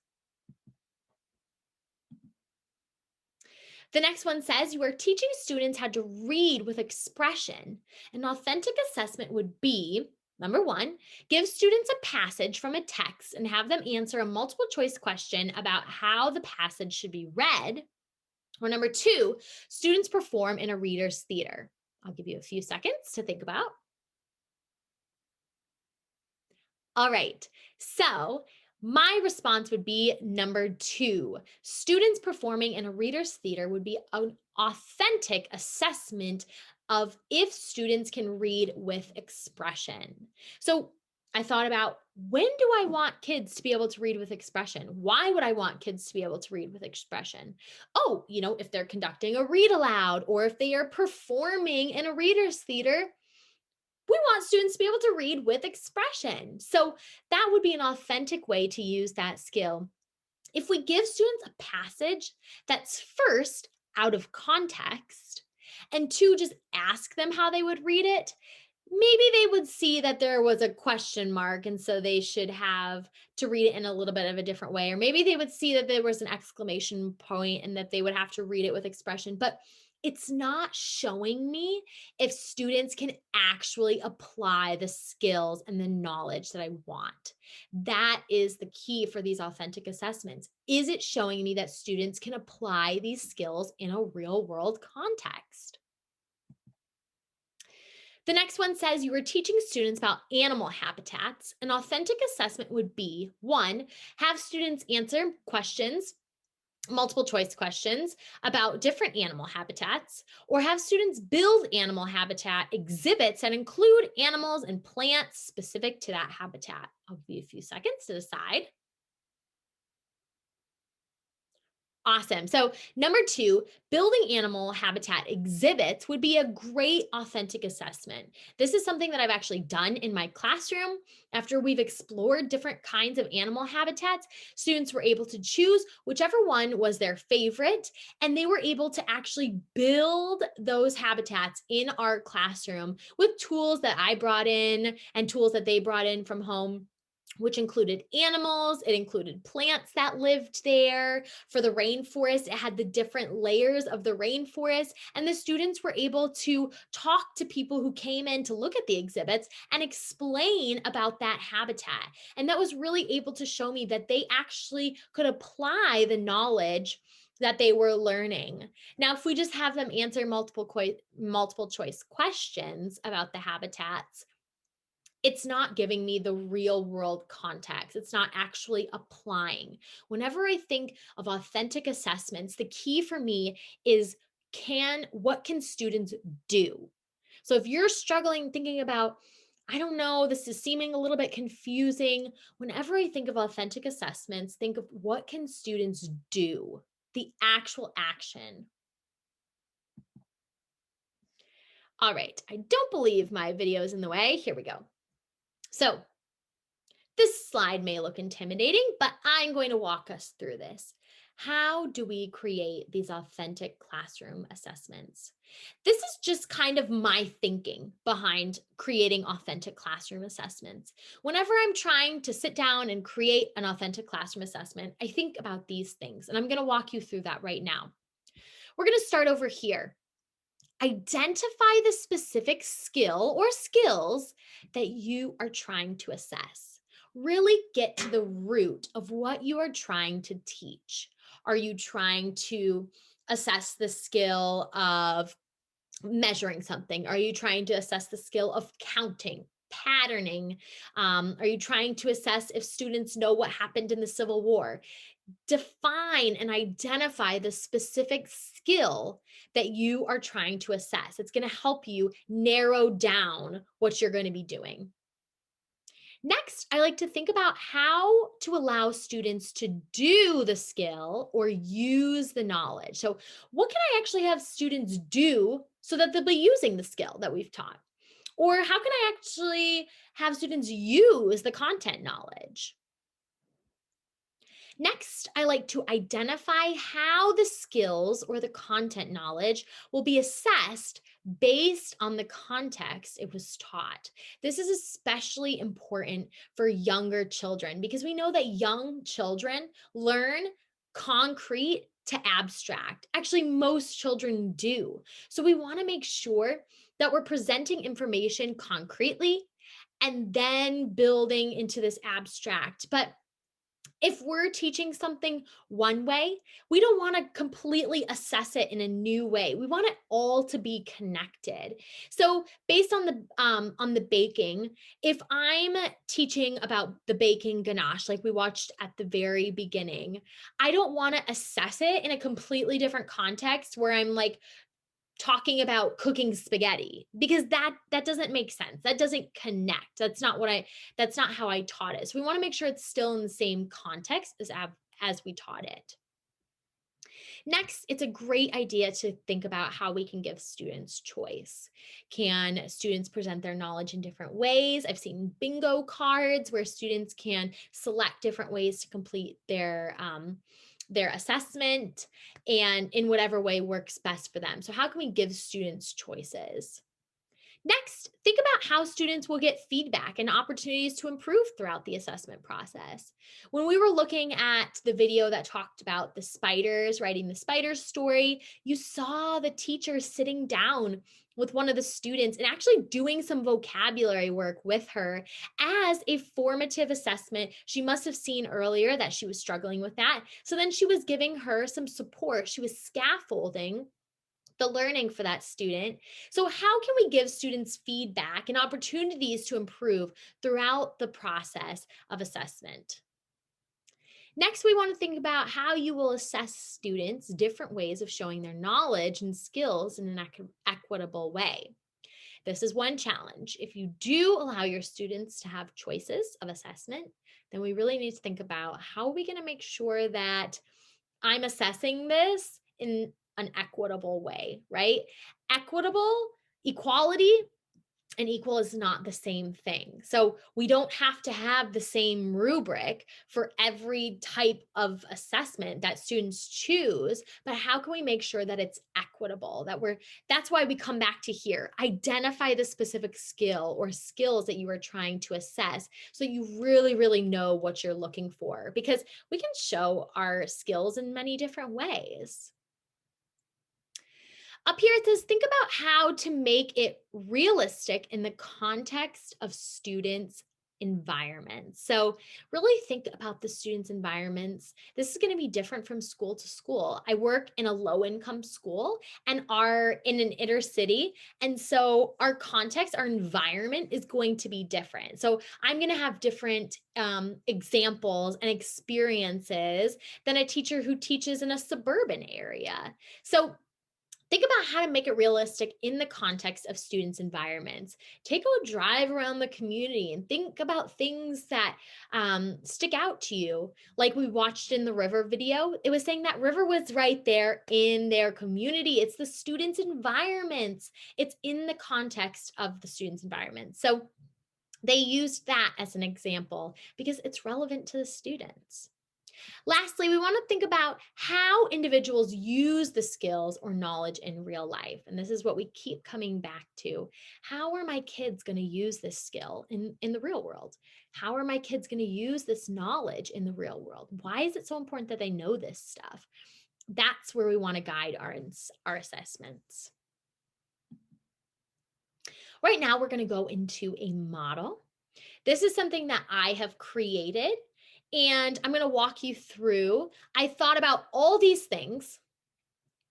The next one says you are teaching students how to read with expression. An authentic assessment would be number one, give students a passage from a text and have them answer a multiple choice question about how the passage should be read. Or number two, students perform in a reader's theater. I'll give you a few seconds to think about. All right, so my response would be number two. Students performing in a reader's theater would be an authentic assessment of if students can read with expression. So I thought about, when do I want kids to be able to read with expression? Why would I want kids to be able to read with expression? Oh, if they're conducting a read aloud, or if they are performing in a reader's theater, we want students to be able to read with expression. So that would be an authentic way to use that skill. If we give students a passage that's first out of context, and two, just ask them how they would read it, maybe they would see that there was a question mark, and so they should have to read it in a little bit of a different way. Or maybe they would see that there was an exclamation point and that they would have to read it with expression. But it's not showing me if students can actually apply the skills and the knowledge that I want. That is the key for these authentic assessments. Is it showing me that students can apply these skills in a real world context? The next one says you are teaching students about animal habitats. An authentic assessment would be one, have students answer questions, multiple choice questions about different animal habitats, or have students build animal habitat exhibits that include animals and plants specific to that habitat. I'll give you a few seconds to decide. Awesome. So, number two, building animal habitat exhibits would be a great authentic assessment. This is something that I've actually done in my classroom. After we've explored different kinds of animal habitats, students were able to choose whichever one was their favorite, and they were able to actually build those habitats in our classroom with tools that I brought in and tools that they brought in from home, which included animals, it included plants that lived there. For the rainforest, it had the different layers of the rainforest, and the students were able to talk to people who came in to look at the exhibits and explain about that habitat. And that was really able to show me that they actually could apply the knowledge that they were learning. Now, if we just have them answer multiple choice questions about the habitats, it's not giving me the real world context. It's not actually applying. Whenever I think of authentic assessments, the key for me is what can students do? So if you're struggling thinking about, I don't know, this is seeming a little bit confusing. Whenever I think of authentic assessments, think of what can students do? The actual action. All right, I don't believe my video is in the way. Here we go. So this slide may look intimidating, but I'm going to walk us through this. How do we create these authentic classroom assessments? This is just kind of my thinking behind creating authentic classroom assessments. Whenever I'm trying to sit down and create an authentic classroom assessment, I think about these things, and I'm going to walk you through that right now. We're going to start over here. Identify the specific skill or skills that you are trying to assess. Really get to the root of what you are trying to teach. Are you trying to assess the skill of measuring something? Are you trying to assess the skill of counting, patterning? Are you trying to assess if students know what happened in the Civil War? Define and identify the specific skill that you are trying to assess. It's going to help you narrow down what you're going to be doing. Next, I like to think about how to allow students to do the skill or use the knowledge. So, what can I actually have students do so that they'll be using the skill that we've taught? Or how can I actually have students use the content knowledge? Next, I like to identify how the skills or the content knowledge will be assessed based on the context it was taught. This is especially important for younger children because we know that young children learn concrete to abstract. Actually, most children do. So we want to make sure that we're presenting information concretely and then building into this abstract. But if we're teaching something one way, we don't want to completely assess it in a new way. We want it all to be connected. So, based on the baking, if I'm teaching about the baking ganache, like we watched at the very beginning, I don't want to assess it in a completely different context where I'm like talking about cooking spaghetti because that doesn't make sense. That doesn't connect. That's not how I taught it. So we want to make sure it's still in the same context as we taught it. Next, it's a great idea to think about how we can give students choice. Can students present their knowledge in different ways? I've seen bingo cards where students can select different ways to complete their assessment and in whatever way works best for them. So how can we give students choices? Next, think about how students will get feedback and opportunities to improve throughout the assessment process. When we were looking at the video that talked about the spiders, writing the spider story, you saw the teacher sitting down with one of the students and actually doing some vocabulary work with her as a formative assessment. She must have seen earlier that she was struggling with that. So then she was giving her some support. She was scaffolding the learning for that student. So, how can we give students feedback and opportunities to improve throughout the process of assessment? Next, we want to think about how you will assess students' different ways of showing their knowledge and skills in an equitable way. This is one challenge. If you do allow your students to have choices of assessment, then we really need to think about how are we going to make sure that I'm assessing this in an equitable way, right? Equitable, equality, and equal is not the same thing. So we don't have to have the same rubric for every type of assessment that students choose, but how can we make sure that it's equitable? That's why we come back to here. Identify the specific skill or skills that you are trying to assess so you really, really know what you're looking for because we can show our skills in many different ways. Up here it says, think about how to make it realistic in the context of students' environments. So, really think about the students' environments. This is going to be different from school to school. I work in a low income school and are in an inner city. And so, our context, our environment is going to be different. So, I'm going to have different examples and experiences than a teacher who teaches in a suburban area. So, think about how to make it realistic in the context of students' environments. Take a drive around the community and think about things that stick out to you. Like we watched in the river video, it was saying that river was right there in their community. It's the students' environments, it's in the context of the students' environment. So they used that as an example because it's relevant to the students. Lastly, we want to think about how individuals use the skills or knowledge in real life. And this is what we keep coming back to. How are my kids going to use this skill in the real world? How are my kids going to use this knowledge in the real world? Why is it so important that they know this stuff? That's where we want to guide our assessments. Right now, we're going to go into a model. This is something that I have created and I'm going to walk you through. I thought about all these things,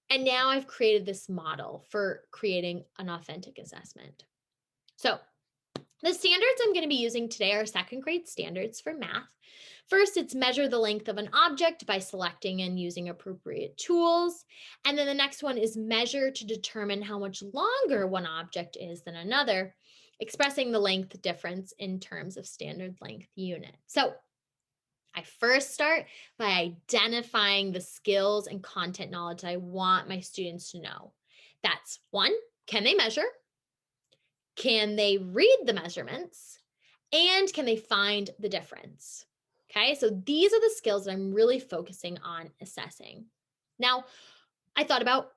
and now I've created this model for creating an authentic assessment. So, the standards I'm going to be using today are second grade standards for math. First, it's measure the length of an object by selecting and using appropriate tools. And then the next one is measure to determine how much longer one object is than another, expressing the length difference in terms of standard length unit. So, I first start by identifying the skills and content knowledge I want my students to know. That's one, can they measure? Can they read the measurements? And can they find the difference? Okay, so these are the skills that I'm really focusing on assessing. Now, I thought about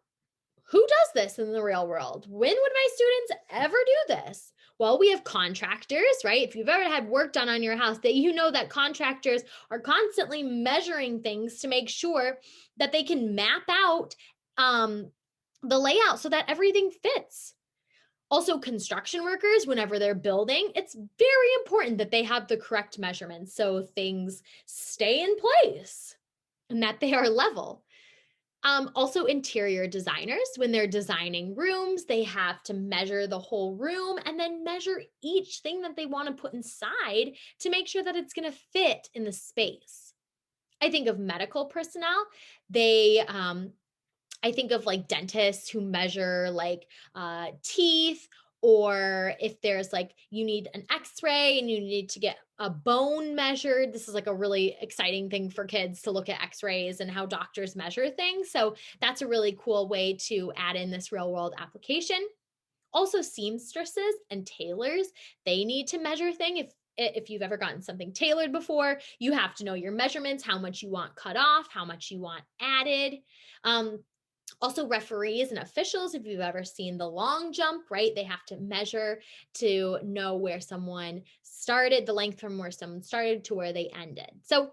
who does this in the real world? When would my students ever do this? Well, we have contractors, right? If you've ever had work done on your house, that you know that contractors are constantly measuring things to make sure that they can map out the layout so that everything fits. Also, construction workers, whenever they're building, it's very important that they have the correct measurements so things stay in place and that they are level. Also, interior designers, when they're designing rooms, they have to measure the whole room and then measure each thing that they want to put inside to make sure that it's going to fit in the space. I think of medical personnel. I think of like dentists who measure like teeth, or if there's like you need an x-ray and you need to get a bone measured. This is like a really exciting thing for kids to look at x-rays and how doctors measure things. So that's a really cool way to add in this real world application. Also, seamstresses and tailors, they need to measure things. If you've ever gotten something tailored before, you have to know your measurements, how much you want cut off, how much you want added. Also, referees and officials, if you've ever seen the long jump, right? They have to measure to know where someone started, the length from where someone started to where they ended. So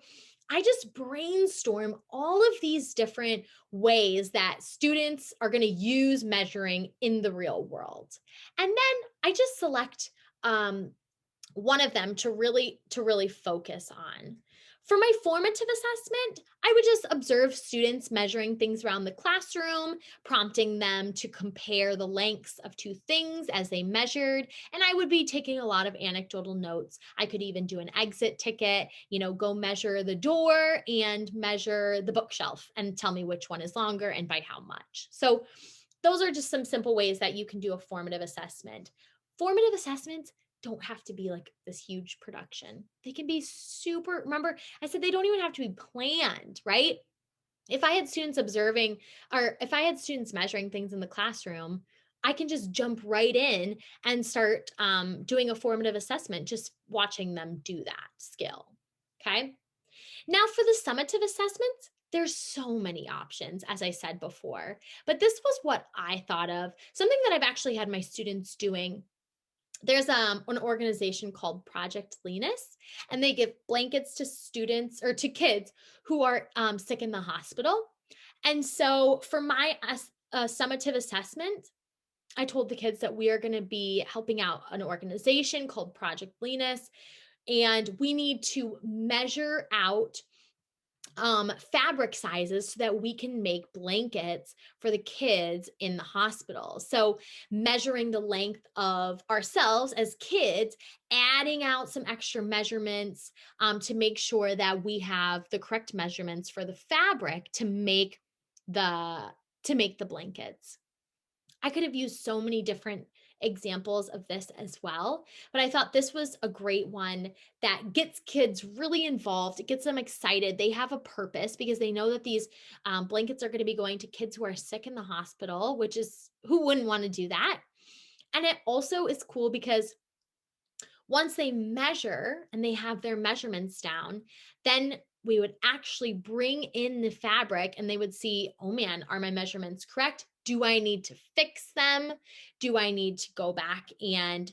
I just brainstorm all of these different ways that students are going to use measuring in the real world. And then I just select one of them to really focus on. For my formative assessment, I would just observe students measuring things around the classroom, prompting them to compare the lengths of two things as they measured, and I would be taking a lot of anecdotal notes. I could even do an exit ticket, go measure the door and measure the bookshelf and tell me which one is longer and by how much. So those are just some simple ways that you can do a formative assessment. Formative assessments don't have to be like this huge production. They can be super, remember, I said they don't even have to be planned, right? If I had students observing, or if I had students measuring things in the classroom, I can just jump right in and start doing a formative assessment, just watching them do that skill. Okay. Now for the summative assessments, there's so many options, as I said before, but this was what I thought of, something that I've actually had my students doing. There's an organization called Project Linus, and they give blankets to students or to kids who are sick in the hospital. And so for my summative assessment, I told the kids that we are going to be helping out an organization called Project Linus, and we need to measure out fabric sizes so that we can make blankets for the kids in the hospital. So measuring the length of ourselves as kids, adding out some extra measurements to make sure that we have the correct measurements for the fabric to make the blankets. I could have used so many different examples of this as well, but I thought this was a great one that gets kids really involved. It gets them excited. They have a purpose because they know that these blankets are going to be going to kids who are sick in the hospital, which is, who wouldn't want to do that? And it also is cool because once they measure and they have their measurements down, then we would actually bring in the fabric and they would see, oh man, are my measurements correct? Do I need to fix them? Do I need to go back and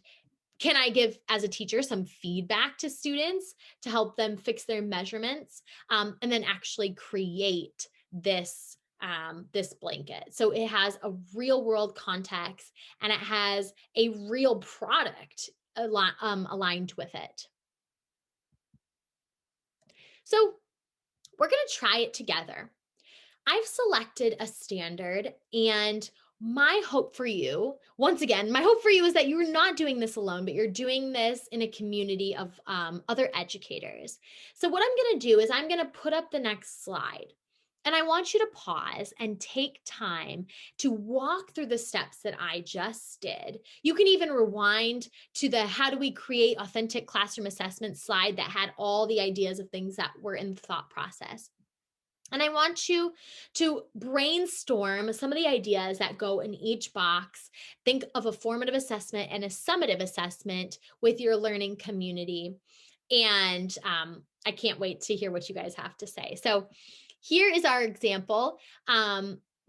can I give, as a teacher, some feedback to students to help them fix their measurements and then actually create this blanket? So it has a real world context and it has a real product aligned with it. So we're going to try it together. I've selected a standard, and my hope for you, once again, my hope for you is that you're not doing this alone, but you're doing this in a community of other educators. So what I'm going to do is I'm going to put up the next slide. And I want you to pause and take time to walk through the steps that I just did. You can even rewind to the how do we create authentic classroom assessment slide that had all the ideas of things that were in the thought process. And I want you to brainstorm some of the ideas that go in each box. Think of a formative assessment and a summative assessment with your learning community. And I can't wait to hear what you guys have to say. So here is our example.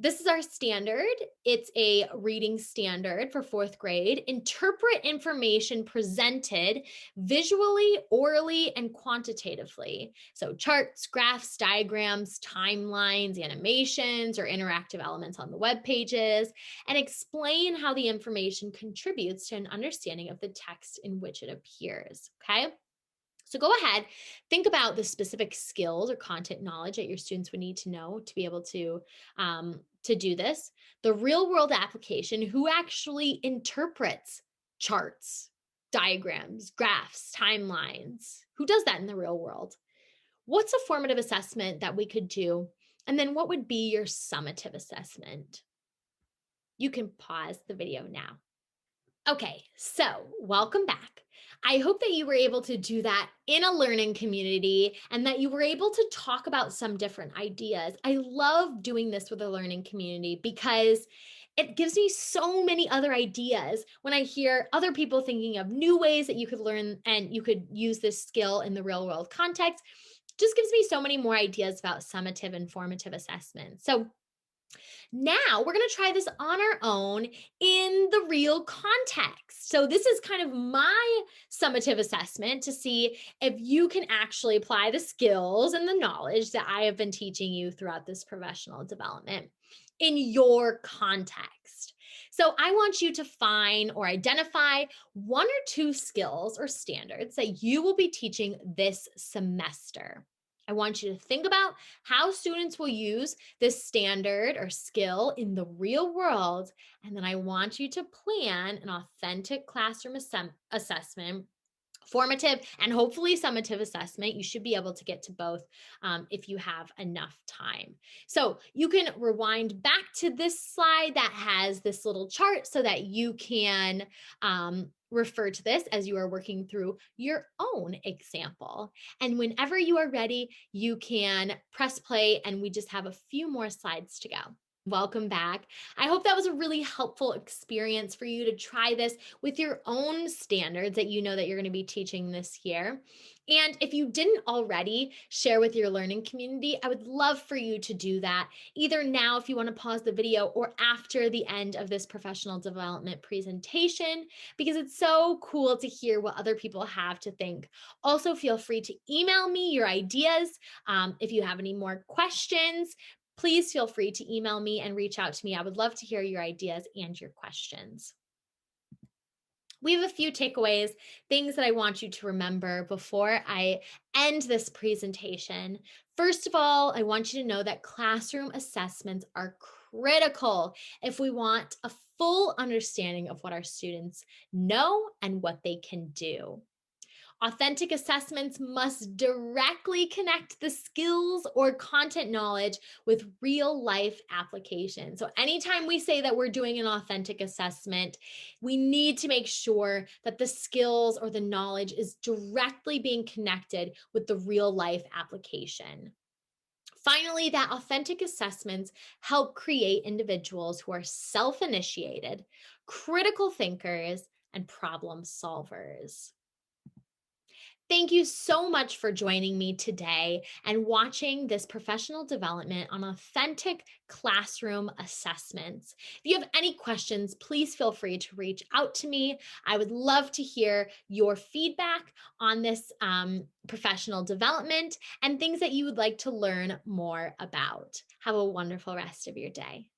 This is our standard. It's a reading standard for fourth grade. Interpret information presented visually, orally, and quantitatively. So charts, graphs, diagrams, timelines, animations, or interactive elements on the web pages, and explain how the information contributes to an understanding of the text in which it appears. Okay? So go ahead, think about the specific skills or content knowledge that your students would need to know to be able to do this. The real world application, who actually interprets charts, diagrams, graphs, timelines? Who does that in the real world? What's a formative assessment that we could do? And then what would be your summative assessment? You can pause the video now. Okay, so welcome back. I hope that you were able to do that in a learning community and that you were able to talk about some different ideas. I love doing this with a learning community because it gives me so many other ideas when I hear other people thinking of new ways that you could learn and you could use this skill in the real world context. Just gives me so many more ideas about summative and formative assessment. So now we're going to try this on our own in the real context. So this is kind of my summative assessment to see if you can actually apply the skills and the knowledge that I have been teaching you throughout this professional development in your context. So I want you to find or identify one or two skills or standards that you will be teaching this semester. I want you to think about how students will use this standard or skill in the real world. And then I want you to plan an authentic classroom assessment, formative and hopefully summative assessment. You should be able to get to both if you have enough time. So you can rewind back to this slide that has this little chart so that you can refer to this as you are working through your own example. And whenever you are ready, you can press play and we just have a few more slides to go. Welcome back. I hope that was a really helpful experience for you to try this with your own standards that you know that you're going to be teaching this year. And if you didn't already share with your learning community, I would love for you to do that either now if you want to pause the video or after the end of this professional development presentation, because it's so cool to hear what other people have to think. Also, feel free to email me your ideas if you have any more questions. Please feel free to email me and reach out to me. I would love to hear your ideas and your questions. We have a few takeaways, things that I want you to remember before I end this presentation. First of all, I want you to know that classroom assessments are critical if we want a full understanding of what our students know and what they can do. Authentic assessments must directly connect the skills or content knowledge with real life application. So anytime we say that we're doing an authentic assessment, we need to make sure that the skills or the knowledge is directly being connected with the real life application. Finally, that authentic assessments help create individuals who are self-initiated, critical thinkers, and problem solvers. Thank you so much for joining me today and watching this professional development on authentic classroom assessments. If you have any questions, please feel free to reach out to me. I would love to hear your feedback on this professional development and things that you would like to learn more about. Have a wonderful rest of your day.